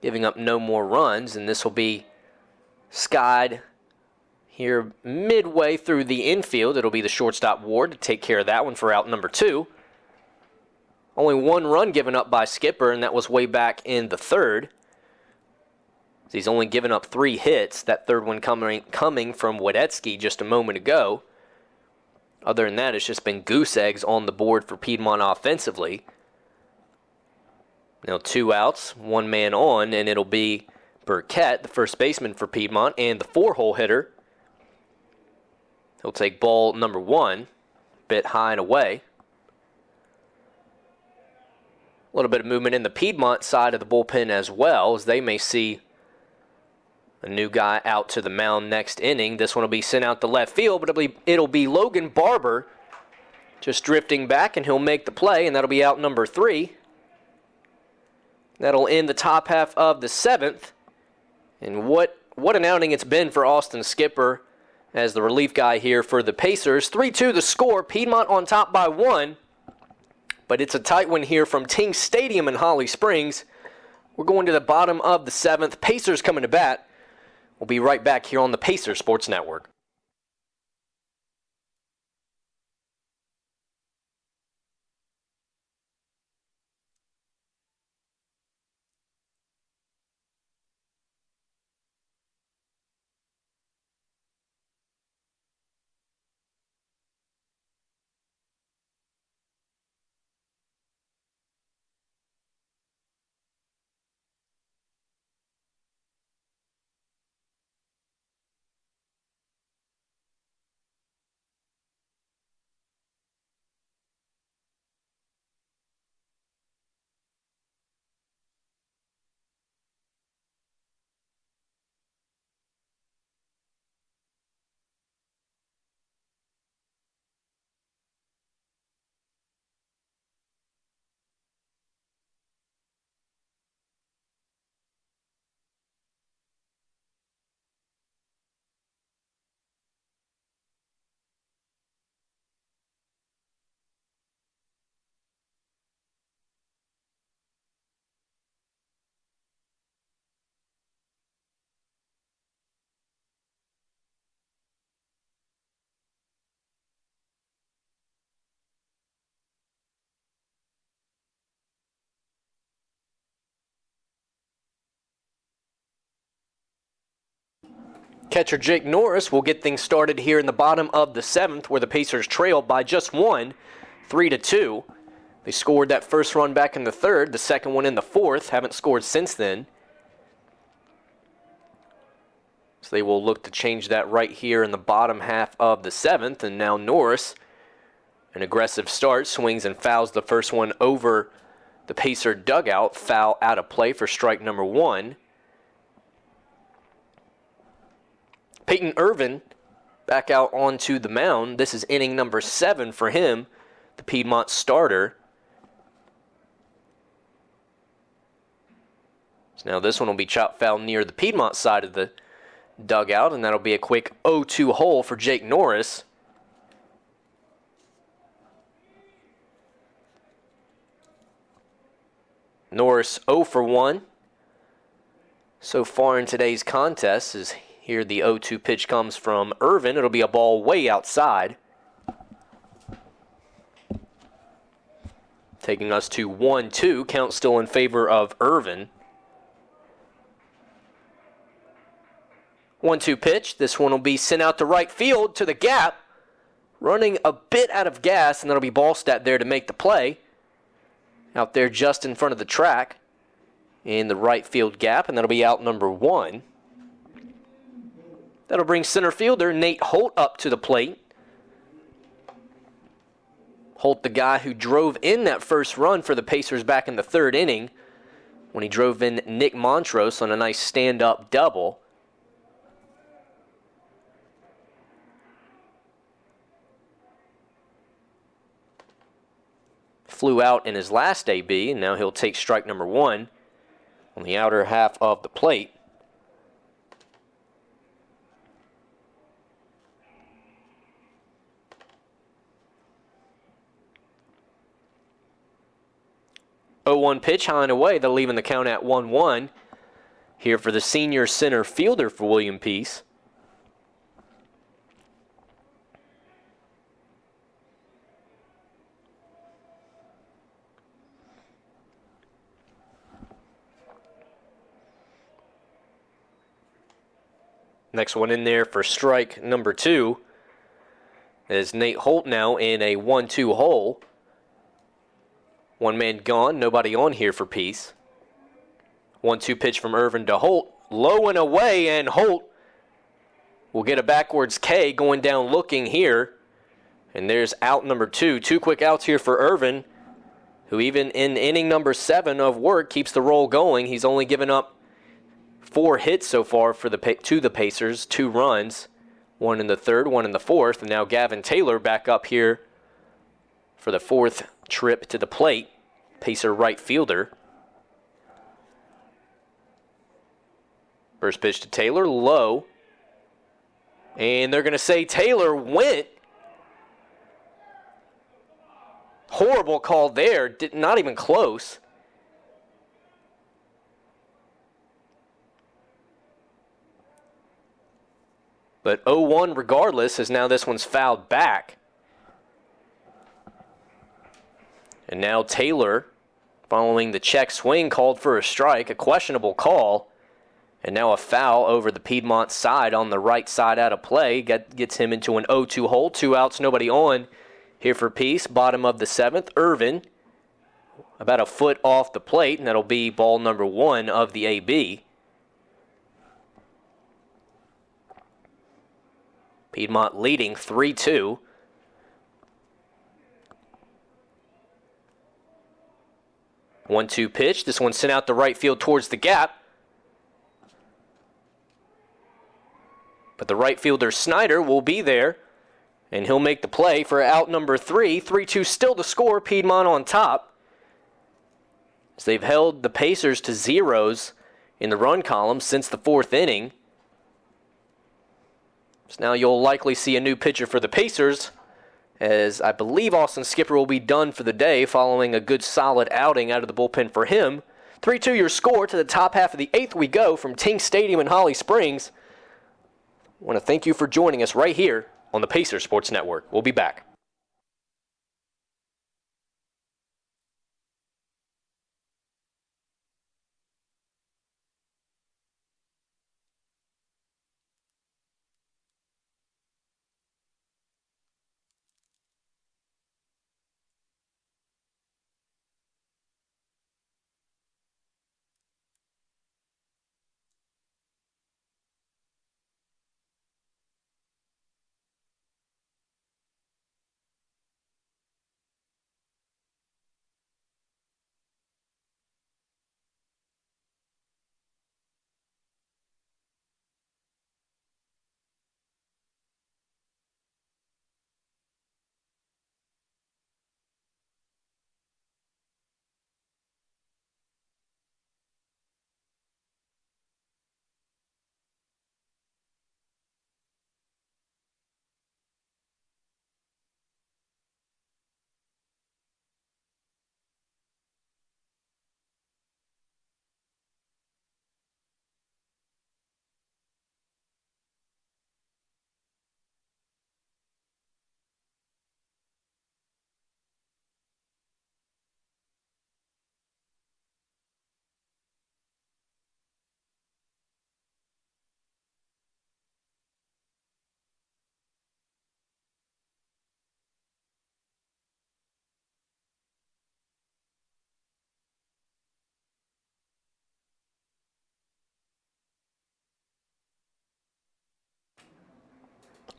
giving up no more runs. And this will be skied here midway through the infield. It'll be the shortstop Ward to take care of that one for out number 2. Only 1 run given up by Skipper, and that was way back in the 3rd. He's only given up 3 hits, that 3rd one coming from Wadetsky just a moment ago. Other than that, it's just been goose eggs on the board for Piedmont offensively. Now 2 outs, 1 man on, and it'll be Burkett, the first baseman for Piedmont, and the 4-hole hitter. He'll take ball number 1, bit high and away. A little bit of movement in the Piedmont side of the bullpen as well, as they may see a new guy out to the mound next inning. This one will be sent out to left field, but it'll be Logan Barber just drifting back, and he'll make the play, and that'll be out number 3. That'll end the top half of the 7th. And what an outing it's been for Austin Skipper as the relief guy here for the Pacers. 3-2 the score. Piedmont on top by 1. But it's a tight one here from Ting Stadium in Holly Springs. We're going to the bottom of the 7th. Pacers coming to bat. We'll be right back here on the Pacers Sports Network. Catcher Jake Norris will get things started here in the bottom of the 7th, where the Pacers trailed by just 1, 3-2. They scored that first run back in the 3rd, the second one in the 4th, haven't scored since then. So they will look to change that right here in the bottom half of the 7th, and now Norris, an aggressive start, swings and fouls the first one over the Pacer dugout, foul out of play for strike number 1. Peyton Irvin back out onto the mound. This is inning number 7 for him, the Piedmont starter. So now this one will be chopped foul near the Piedmont side of the dugout, and that'll be a quick 0-2 hole for Jake Norris. Norris 0 for 1 so far in today's contest. As here the 0-2 pitch comes from Irvin. It'll be a ball way outside. Taking us to 1-2. Count still in favor of Irvin. 1-2 pitch. This one will be sent out to right field to the gap. Running a bit out of gas, and that'll be Ballstat there to make the play. Out there just in front of the track in the right field gap, and that'll be out number 1. That'll bring center fielder Nate Holt up to the plate. Holt, the guy who drove in that first run for the Pacers back in the 3rd inning when he drove in Nick Montrose on a nice stand-up double. Flew out in his last AB, and now he'll take strike number 1 on the outer half of the plate. 0-1 pitch high and away. They're leaving the count at 1-1 here for the senior center fielder for William Peace. Next one in there for strike number 2 is Nate Holt now in a 1-2 hole. One man gone, nobody on here for Peace. 1-2 pitch from Irvin to Holt. Low and away, and Holt will get a backwards K going down looking here. And there's out number 2. 2 quick outs here for Irvin, who even in inning number 7 of work keeps the roll going. He's only given up 4 hits so far for to the Pacers, 2 runs, 1 in the 3rd, 1 in the 4th, and now Gavin Taylor back up here for the 4th trip to the plate, Pacer right fielder. First pitch to Taylor, low, and they're going to say Taylor went. Horrible call there, not even close. But 0-1 regardless, as now this one's fouled back. And now Taylor, following the check swing, called for a strike, a questionable call. And now a foul over the Piedmont side on the right side out of play. Gets him into an 0-2 hole. 2 outs, nobody on here for Peace. Bottom of the 7th, Irvin, about a foot off the plate, and that'll be ball number 1 of the AB. Piedmont leading 3-2. One-two pitch. This one sent out to right field towards the gap. But the right fielder Snyder will be there, and he'll make the play for out number 3. 3-2 still to score. Piedmont on top, as they've held the Pacers to zeros in the run column since the 4th inning. So now you'll likely see a new pitcher for the Pacers, as I believe Austin Skipper will be done for the day following a good solid outing out of the bullpen for him. 3-2 your score. To the top half of the 8th we go from Ting Stadium in Holly Springs. I want to thank you for joining us right here on the Pacers Sports Network. We'll be back.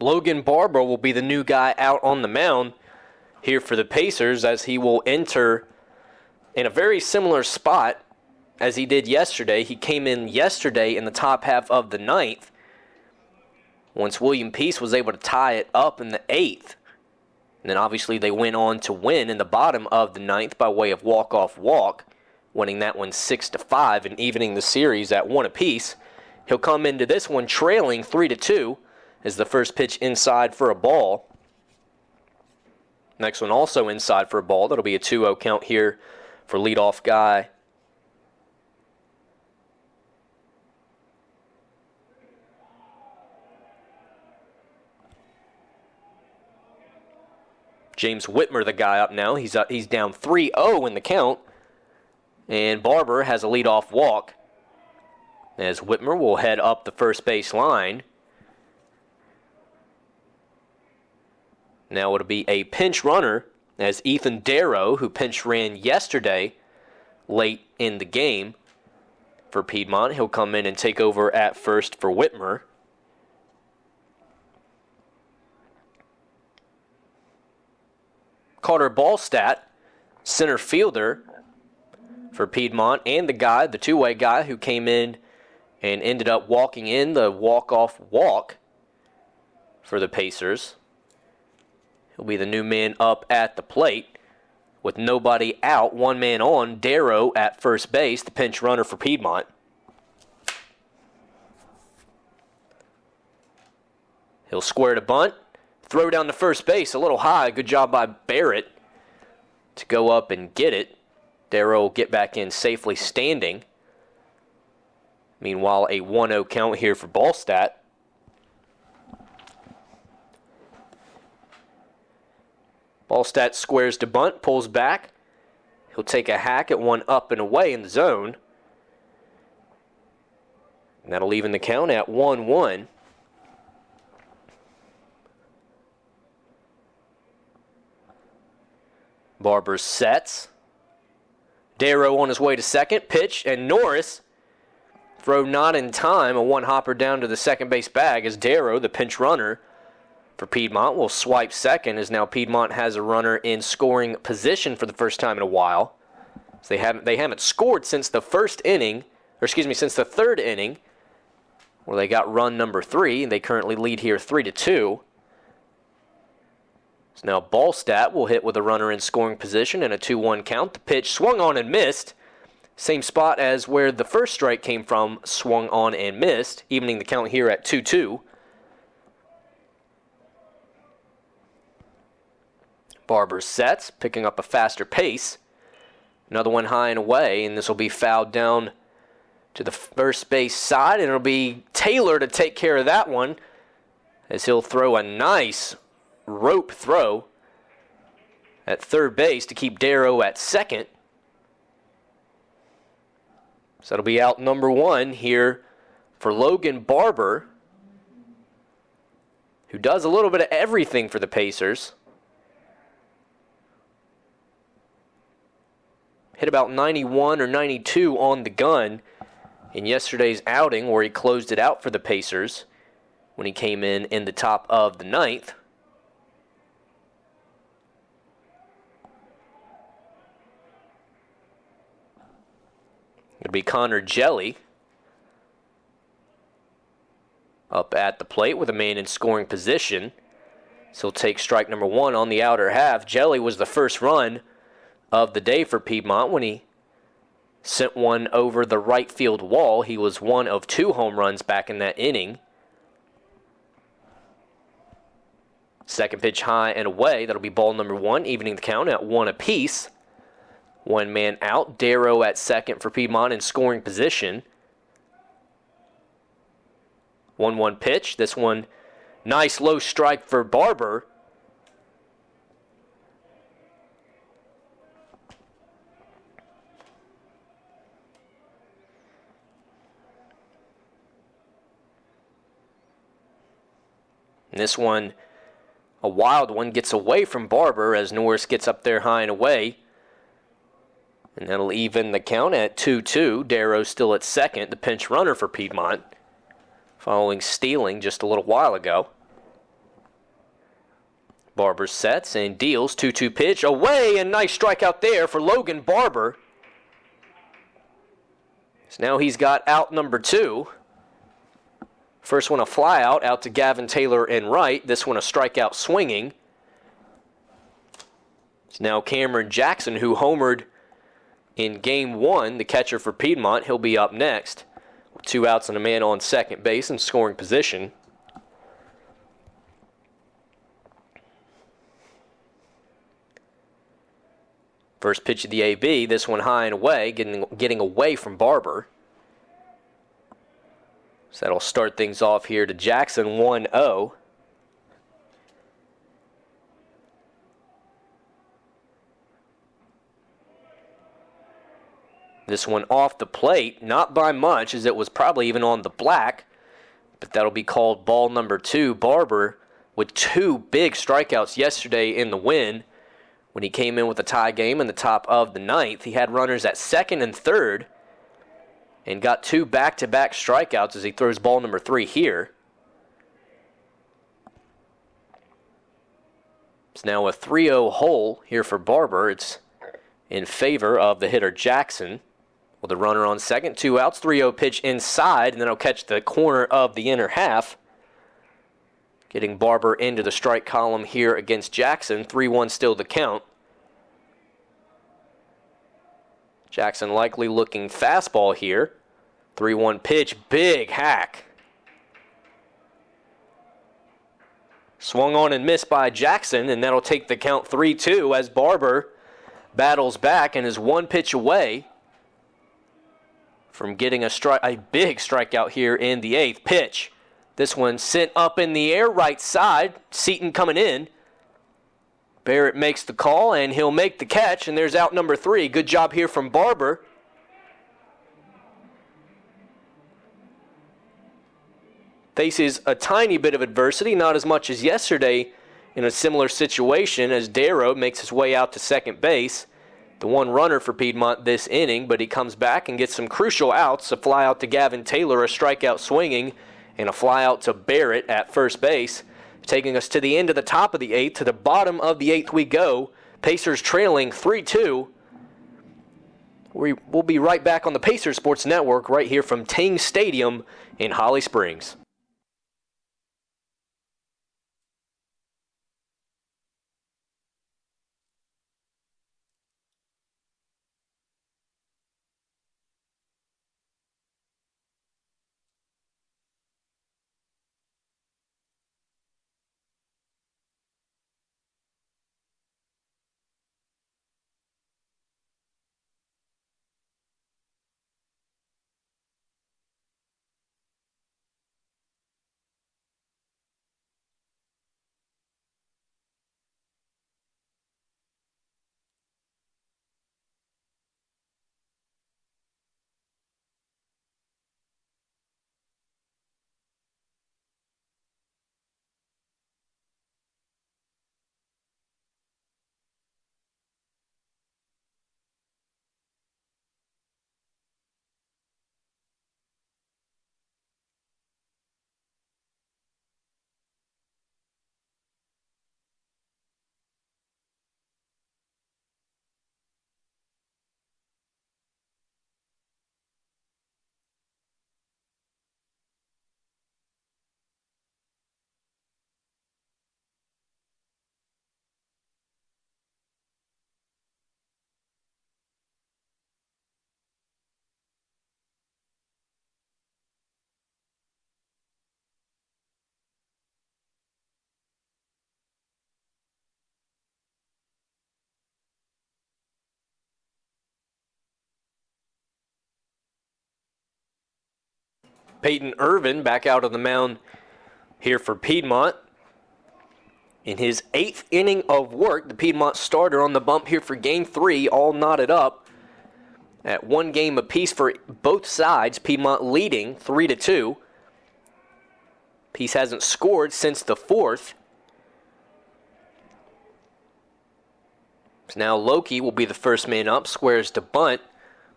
Logan Barber will be the new guy out on the mound here for the Pacers, as he will enter in a very similar spot as he did yesterday. He came in yesterday in the top half of the 9th, once William Peace was able to tie it up in the 8th. And then obviously they went on to win in the bottom of the 9th by way of walk-off walk, winning that one 6-5 and evening the series at 1 apiece. He'll come into this one trailing 3-2 as the first pitch inside for a ball. Next one also inside for a ball. That'll be a 2-0 count here for leadoff guy. James Whitmer, the guy up now. He's down 3-0 in the count. And Barber has a leadoff walk, as Whitmer will head up the first base line. Now it'll be a pinch runner, as Ethan Darrow, who pinch ran yesterday late in the game for Piedmont, he'll come in and take over at first for Whitmer. Carter Ballstat, center fielder for Piedmont, and the two-way guy who came in and ended up walking in the walk-off walk for the Pacers. He'll be the new man up at the plate with nobody out, one man on. Darrow at first base, the pinch runner for Piedmont. He'll square to bunt, throw down to first base, a little high. Good job by Barrett to go up and get it. Darrow will get back in safely standing. Meanwhile, a 1-0 count here for Ballstat. Ballstat squares to bunt, pulls back. He'll take a hack at one up and away in the zone. And that'll even the count at 1-1. Barber sets. Darrow on his way to second. Pitch, and Norris. Throw not in time. A one-hopper down to the second base bag as Darrow, the pinch runner for Piedmont, will swipe second, as now Piedmont has a runner in scoring position for the first time in a while. So they haven't scored since the third inning, where they got run number 3, and they currently lead here 3-2. So now Ballstat will hit with a runner in scoring position and a 2-1 count. The pitch swung on and missed. Same spot as where the first strike came from, swung on and missed, evening the count here at 2-2. Barber sets, picking up a faster pace. Another one high and away, and this will be fouled down to the first base side, and it'll be Taylor to take care of that one, as he'll throw a nice rope throw at third base to keep Darrow at second. So it'll be out number 1 here for Logan Barber, who does a little bit of everything for the Pacers. Hit about 91 or 92 on the gun in yesterday's outing, where he closed it out for the Pacers when he came in the top of the 9th. It'll be Connor Jelly up at the plate with a man in scoring position. So he'll take strike number 1 on the outer half. Jelly was the first run of the day for Piedmont when he sent one over the right field wall. He was one of 2 home runs back in that inning. Second pitch high and away. That'll be ball number 1, evening the count at 1 apiece. One man out. Darrow at second for Piedmont in scoring position. 1-1 pitch. This one, nice low strike for Barber. And this one, a wild one, gets away from Barber as Norris gets up there high and away. And that'll even the count at 2-2. Darrow still at second, the pinch runner for Piedmont, following stealing just a little while ago. Barber sets and deals. 2-2 pitch away, and nice strikeout there for Logan Barber. So now he's got out number 2. First one a fly out to Gavin Taylor in right. This one a strikeout swinging. It's now Cameron Jackson, who homered in Game 1, the catcher for Piedmont. He'll be up next with 2 outs and a man on second base in scoring position. First pitch of the AB, this one high and away, getting away from Barber. So that'll start things off here to Jackson, 1-0. This one off the plate, not by much, as it was probably even on the black, but that'll be called ball number 2. Barber with 2 big strikeouts yesterday in the win. When he came in with a tie game in the top of the 9th, he had runners at second and third and got 2 back-to-back strikeouts as he throws ball number 3 here. It's now a 3-0 hole here for Barber. It's in favor of the hitter Jackson. With a runner on second, 2 outs, 3-0 pitch inside, and then he'll catch the corner of the inner half. Getting Barber into the strike column here against Jackson. 3-1 still the count. Jackson likely looking fastball here. 3-1 pitch, big hack. Swung on and missed by Jackson, and that'll take the count 3-2 as Barber battles back and is 1 pitch away from getting a big strikeout here in the 8th pitch. This one sent up in the air, right side. Seaton coming in. Barrett makes the call, and he'll make the catch, and there's out number 3. Good job here from Barber. Faces a tiny bit of adversity, not as much as yesterday in a similar situation as Darrow makes his way out to second base. The one runner for Piedmont this inning, but he comes back and gets some crucial outs. A fly out to Gavin Taylor, a strikeout swinging, and a fly out to Barrett at first base. Taking us to the end of the top of the 8th. To the bottom of the 8th we go. Pacers trailing 3-2. We'll be right back on the Pacers Sports Network right here from Ting Stadium in Holly Springs. Peyton Irvin back out of the mound here for Piedmont. In his 8th inning of work, the Piedmont starter on the bump here for Game 3, all knotted up at 1 game apiece for both sides. Piedmont leading 3-2. Peace hasn't scored since the 4th. So now Loki will be the first man up, squares to bunt,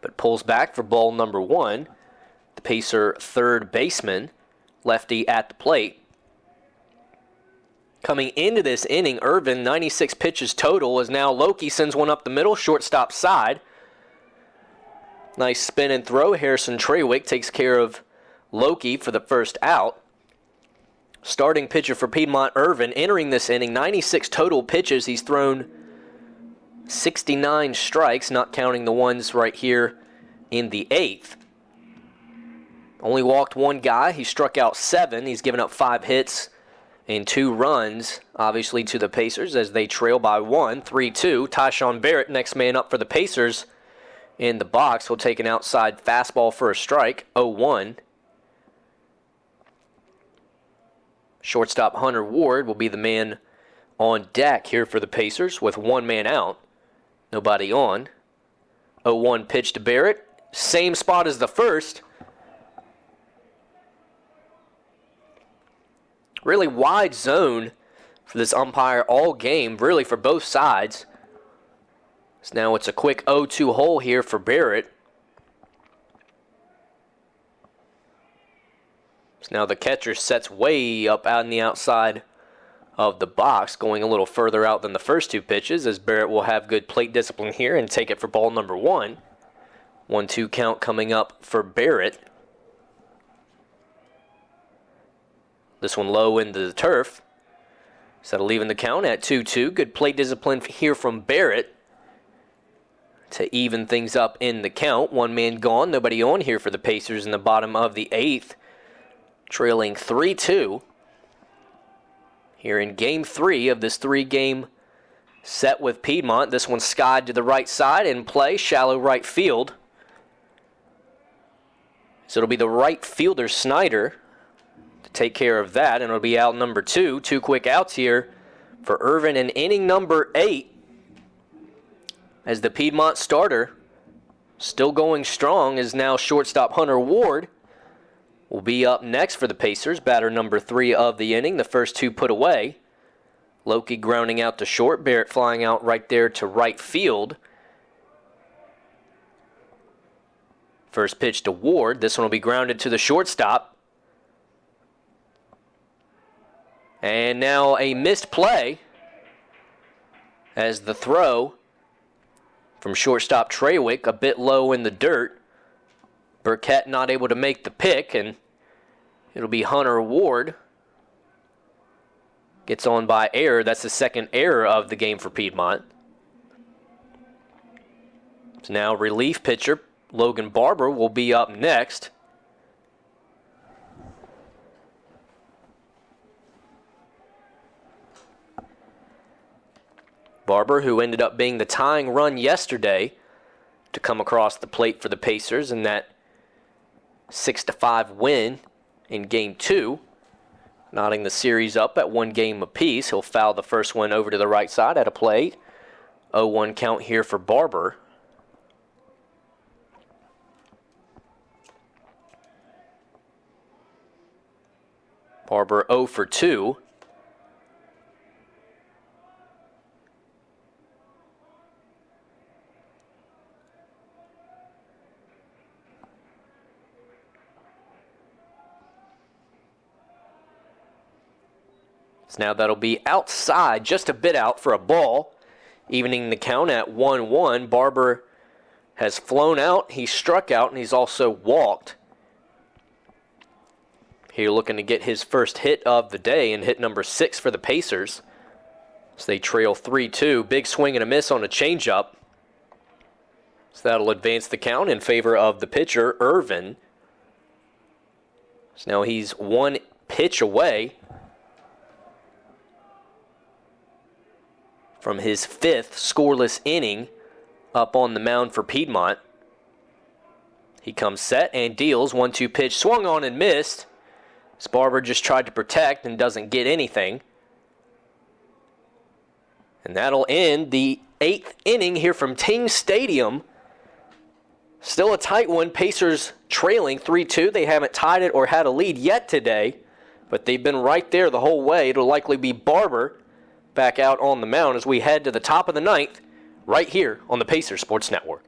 but pulls back for ball number 1. The Pacer third baseman, lefty at the plate. Coming into this inning, Irvin, 96 pitches total, as now Loki sends one up the middle, shortstop side. Nice spin and throw. Harrison Trawick takes care of Loki for the first out. Starting pitcher for Piedmont, Irvin, entering this inning, 96 total pitches. He's thrown 69 strikes, not counting the ones right here in the 8th. Only walked 1 guy. He struck out 7. He's given up 5 hits and 2 runs, obviously, to the Pacers as they trail by 1, 3-2. Tyshawn Barrett, next man up for the Pacers in the box, will take an outside fastball for a strike, 0-1. Shortstop Hunter Ward will be the man on deck here for the Pacers with 1 man out. Nobody on. 0-1 pitch to Barrett. Same spot as the first. Really wide zone for this umpire all game, really for both sides. So now it's a quick 0-2 hole here for Barrett. So now the catcher sets way up out on the outside of the box, going a little further out than the first 2 pitches, as Barrett will have good plate discipline here and take it for ball number 1. 1-2 count coming up for Barrett. This one low into the turf. Instead of leaving the count at 2-2. Good plate discipline here from Barrett to even things up in the count. 1 man gone, nobody on here for the Pacers in the bottom of the 8th. Trailing 3-2 here in Game 3 of this 3-game set with Piedmont. This one skied to the right side in play, shallow right field. So it'll be the right fielder, Snyder, to take care of that, and it'll be out number 2. 2 quick outs here for Irvin in inning number 8 as the Piedmont starter, still going strong, is now shortstop Hunter Ward. Will be up next for the Pacers, batter number 3 of the inning, the first 2 put away. Loki grounding out to short, Barrett flying out right there to right field. First pitch to Ward, this one will be grounded to the shortstop. And now a missed play as the throw from shortstop Trawick, a bit low in the dirt. Burkett not able to make the pick, and it'll be Hunter Ward. Gets on by error. That's the second error of the game for Piedmont. So now relief pitcher Logan Barber will be up next. Barber, who ended up being the tying run yesterday to come across the plate for the Pacers in that 6-5 win in Game 2, knotting the series up at 1 game apiece. He'll foul the first one over to the right side at a plate. 0-1 count here for Barber. Barber 0 for 2. So now that'll be outside, just a bit out for a ball, evening the count at 1-1. Barber has flown out, he's struck out, and he's also walked. Here looking to get his first hit of the day and hit number 6 for the Pacers. So they trail 3-2. Big swing and a miss on a changeup. So that'll advance the count in favor of the pitcher, Irvin. So now he's 1 pitch away from his 5th scoreless inning up on the mound for Piedmont. He comes set and deals. 1-2 pitch, swung on and missed. Barber just tried to protect and doesn't get anything. And that'll end the 8th inning here from Ting Stadium. Still a tight one. Pacers trailing 3-2. They haven't tied it or had a lead yet today, but they've been right there the whole way. It'll likely be Barber back out on the mound as we head to the top of the 9th right here on the Pacers Sports Network.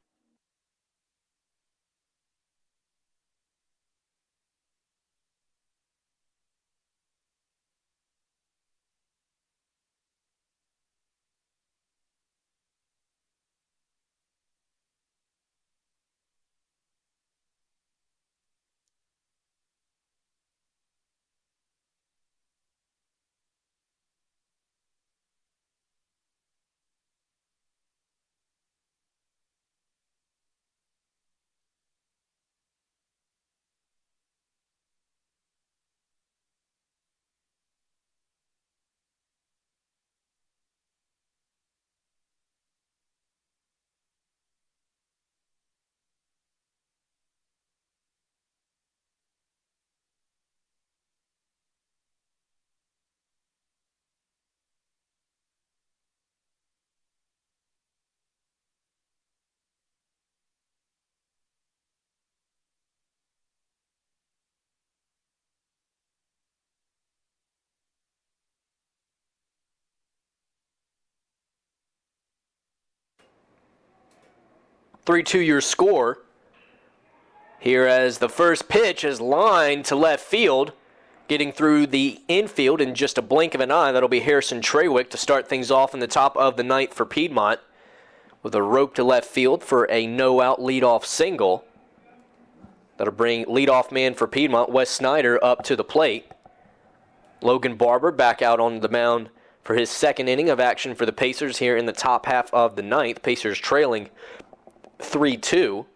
3-2 your score. Here as the first pitch is lined to left field. Getting through the infield in just a blink of an eye. That'll be Harrison Trawick to start things off in the top of the ninth for Piedmont. With a rope to left field for a no-out leadoff single. That'll bring leadoff man for Piedmont, Wes Snyder, up to the plate. Logan Barber back out on the mound for his second inning of action for the Pacers here in the top half of the ninth. Pacers trailing 3-2.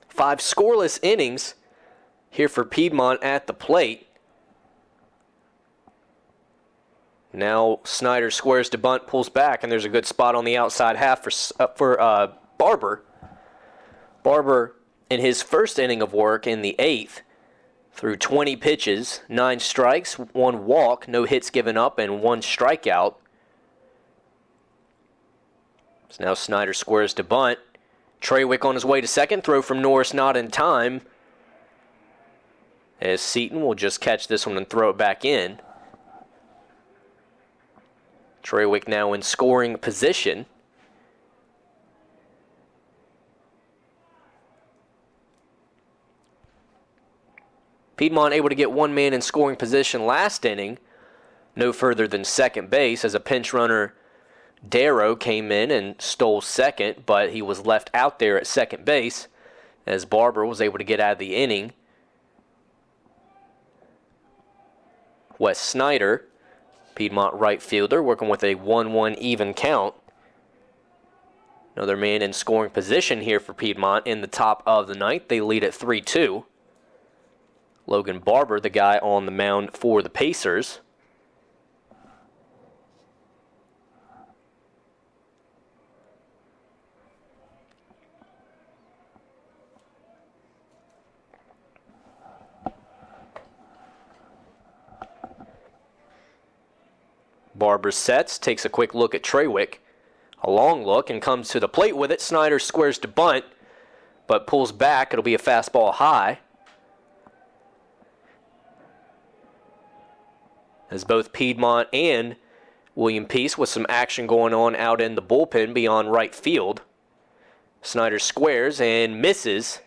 Five scoreless innings here for Piedmont at the plate. Now Snyder squares to bunt, pulls back, and there's a good spot on the outside half for Barber. Barber, in his first inning of work in the eighth, threw 20 pitches, 9 strikes, 1 walk, no hits given up, and 1 strikeout. So now Snyder squares to bunt. Trawick on his way to second. Throw from Norris not in time. As Seaton will just catch this one and throw it back in. Trawick now in scoring position. Piedmont able to get one man in scoring position last inning. No further than second base as a pinch runner Darrow came in and stole second, but he was left out there at second base as Barber was able to get out of the inning. Wes Snyder, Piedmont right fielder, working with a 1-1 even count. Another man in scoring position here for Piedmont in the top of the ninth. They lead at 3-2. Logan Barber, the guy on the mound for the Pacers. Barber sets, takes a quick look at Trawick. A long look and comes to the plate with it. Snyder squares to bunt, but pulls back. It'll be a fastball high. As both Piedmont and William Peace with some action going on out in the bullpen beyond right field. Snyder squares and misses.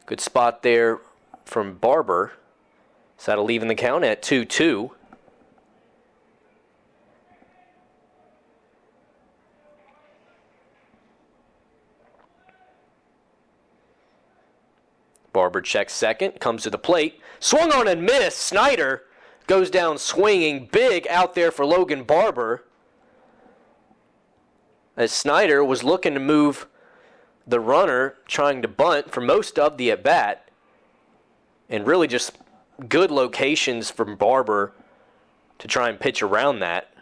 Good spot there from Barber. So that'll leave in the count at 2-2. Barber checks second, comes to the plate. Swung on and missed. Snyder goes down swinging big out there for Logan Barber. As Snyder was looking to move the runner, trying to bunt for most of the at-bat. And really just good locations from Barber to try and pitch around that.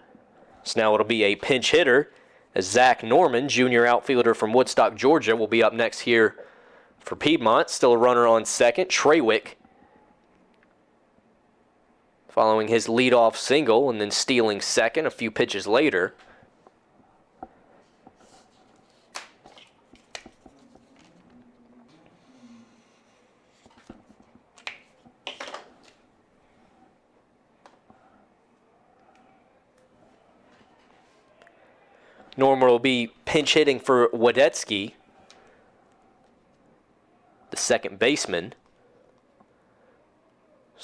So now it'll be a pinch hitter as Zach Norman, junior outfielder from Woodstock, Georgia, will be up next here for Piedmont. Still a runner on second. Trawick following his leadoff single and then stealing second a few pitches later. Norman will be pinch hitting for Wadetsky, the second baseman.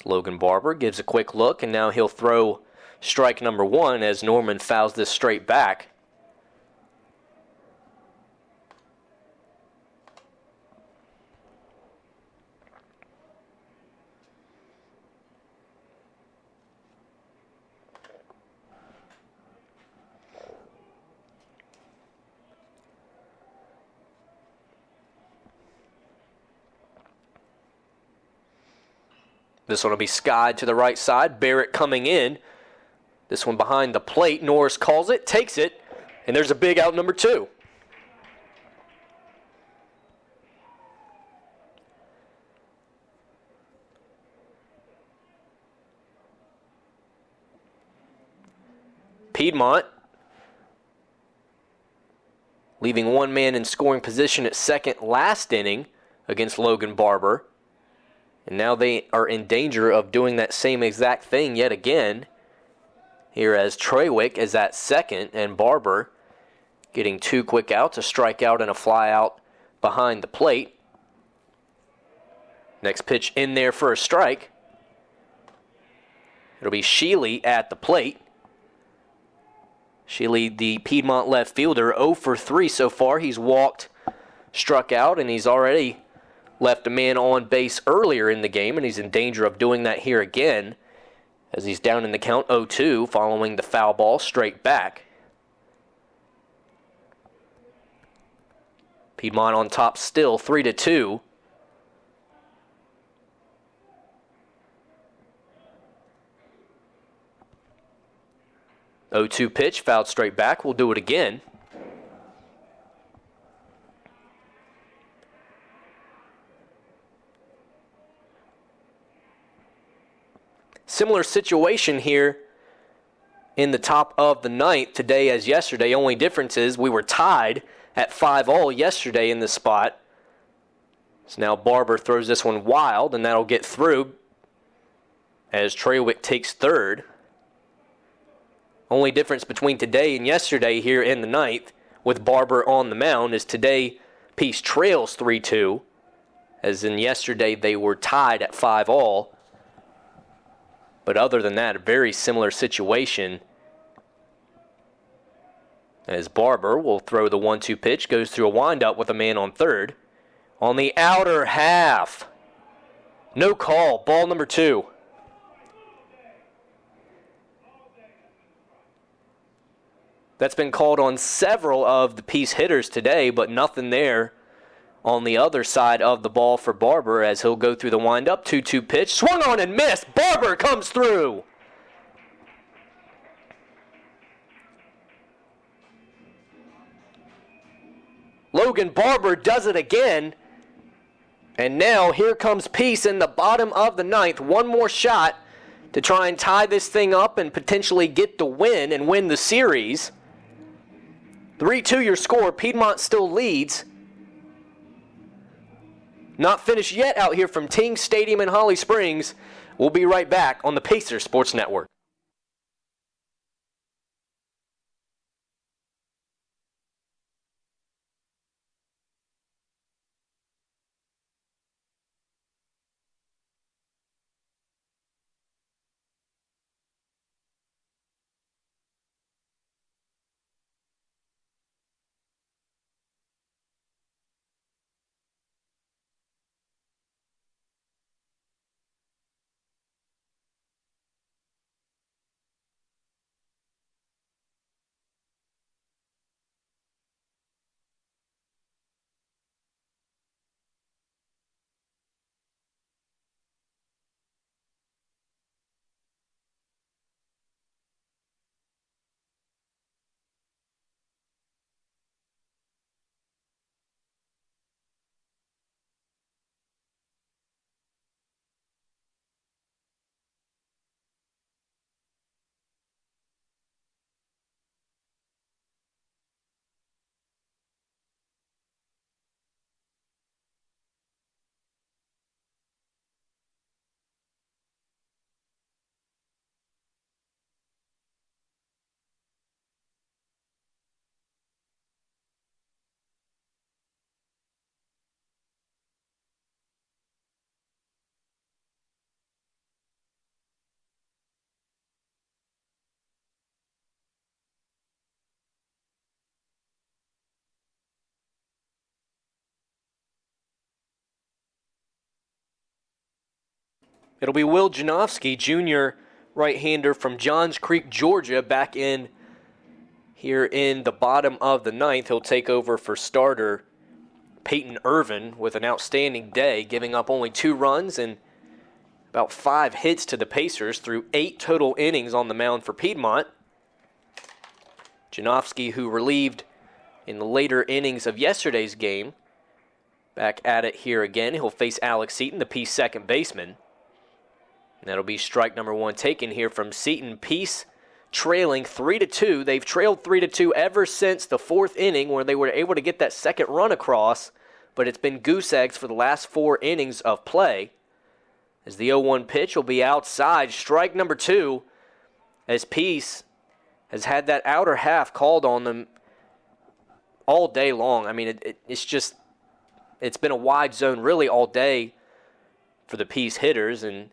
Logan Barber gives a quick look, and now he'll throw strike number 1 as Norman fouls this straight back. This one will be skied to the right side. Barrett coming in. This one behind the plate. Norris calls it, takes it, and there's a big out number 2. Piedmont leaving one man in scoring position at second last inning against Logan Barber. And now they are in danger of doing that same exact thing yet again. Here as Trawick is at second and Barber getting 2 quick outs, a strikeout and a fly out behind the plate. Next pitch in there for a strike. It'll be Sheely at the plate. Sheely, the Piedmont left fielder, 0 for 3 so far. He's walked, struck out, and he's already left a man on base earlier in the game, and he's in danger of doing that here again as he's down in the count 0-2 following the foul ball straight back. Piedmont on top still, 3-2. (0-2) pitch, fouled straight back. We'll do it again. Similar situation here in the top of the ninth today as yesterday. Only difference is we were tied at 5-all yesterday in this spot. So now Barber throws this one wild, and that'll get through as Trawick takes third. Only difference between today and yesterday here in the ninth with Barber on the mound is today Peace trails 3-2, as in yesterday they were tied at 5-all. But other than that, a very similar situation as Barber will throw the 1-2 pitch, goes through a windup with a man on third. On the outer half. No call, ball number 2. That's been called on several of the Peace hitters today, but nothing there on the other side of the ball for Barber as he'll go through the windup. 2-2 pitch, swung on and missed. Barber comes through. Logan Barber does it again. And now here comes Peace in the bottom of the ninth. One more shot to try and tie this thing up and potentially get the win and win the series. 3-2 your score. Piedmont still leads. Not finished yet out here from Ting Stadium in Holly Springs. We'll be right back on the Pacers Sports Network. It'll be Will Janowski, junior right-hander from Johns Creek, Georgia, back in here in the bottom of the ninth. He'll take over for starter Peyton Irvin with an outstanding day, giving up only 2 runs and about 5 hits to the Pacers through 8 total innings on the mound for Piedmont. Janowski, who relieved in the later innings of yesterday's game, back at it here again. He'll face Alex Seaton, the Peace second baseman. And that'll be strike number 1 taken here from Seaton. Peace trailing 3-2. They've trailed 3-2 ever since the 4th inning where they were able to get that second run across, but it's been goose eggs for the last 4 innings of play. as the 0-1 pitch will be outside. Strike number 2, as Peace has had that outer half called on them all day long. I mean, it's been a wide zone really all day for the Peace hitters, and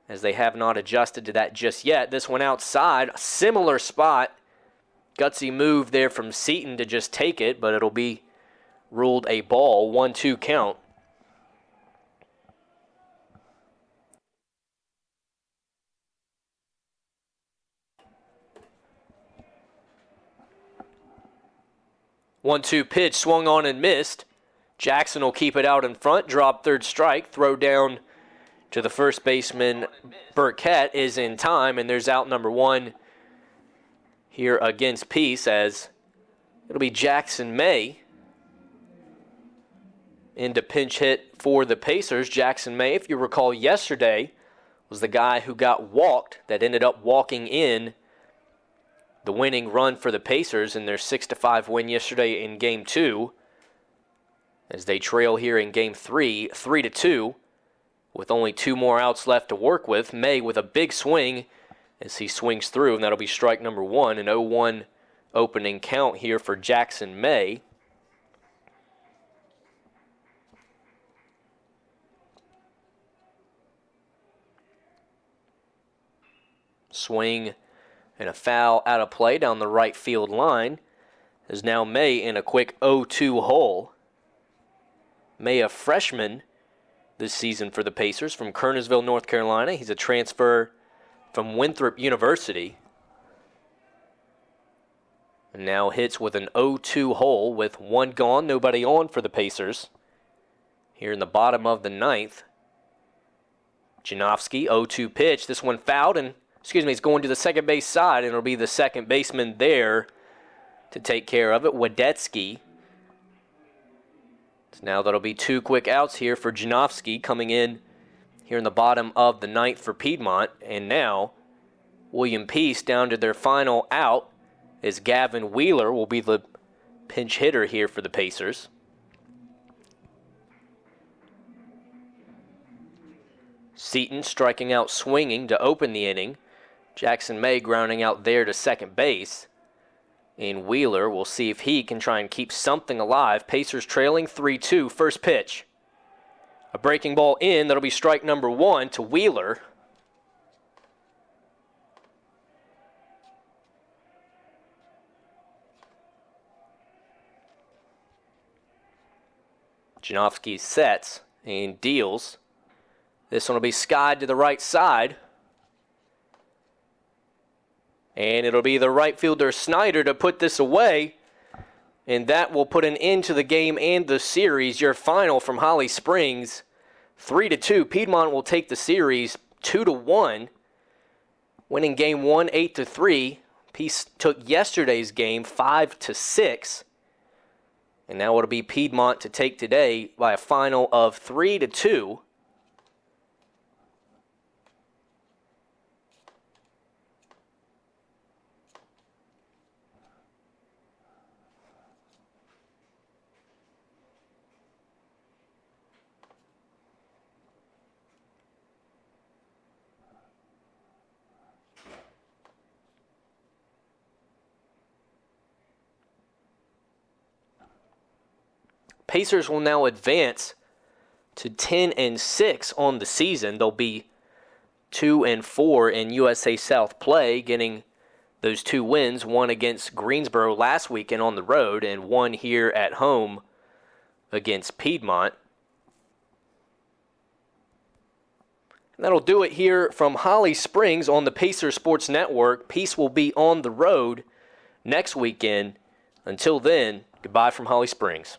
as they have not adjusted to that just yet. This one outside, a similar spot. Gutsy move there from Seaton to just take it, but it'll be ruled a ball. 1-2 count. One-two pitch swung on and missed. Jackson will keep it out in front, drop third strike, throw down to the first baseman. Burkett is in time, and there's out number 1 here against Peace, as it'll be Jackson May into pinch hit for the Pacers. Jackson May, if you recall yesterday, was the guy who got walked that ended up walking in the winning run for the Pacers in their 6-5 win yesterday in Game 2, as they trail here in Game 3, 3-2, with only 2 more outs left to work with. May with a big swing as he swings through, and that'll be strike number 1, an 0-1 opening count here for Jackson May. Swing and a foul out of play down the right field line, as now May in a quick 0-2 hole. May, a freshman this season for the Pacers from Kernersville, North Carolina. He's a transfer from Winthrop University. And now hits with an 0-2 hole with 1 gone, nobody on for the Pacers. Here in the bottom of the 9th. Janofsky, 0-2 pitch. This one fouled, and he's going to the second base side, and it'll be the second baseman there to take care of it, Wadetsky. So now that'll be 2 quick outs here for Janofsky coming in here in the bottom of the 9th for Piedmont. And now William Peace down to their final out, as Gavin Wheeler will be the pinch hitter here for the Pacers. Seaton striking out swinging to open the inning. Jackson May grounding out there to second base. And Wheeler will see if he can try and keep something alive. Pacers trailing 3-2. First pitch. A breaking ball in. That'll be strike number 1 to Wheeler. Janofsky sets and deals. This one will be skied to the right side. And it'll be the right fielder Snyder to put this away. And that will put an end to the game and the series. Your final from Holly Springs, 3-2. Piedmont will take the series 2-1. Winning game 1, 8-3. Peace took yesterday's game 5-6. And now it'll be Piedmont to take today by a final of 3-2. Pacers will now advance to 10-6 on the season. They'll be 2-4 in USA South play, getting those 2 wins, one against Greensboro last weekend on the road and one here at home against Piedmont. And that'll do it here from Holly Springs on the Pacer Sports Network. Peace will be on the road next weekend. Until then, goodbye from Holly Springs.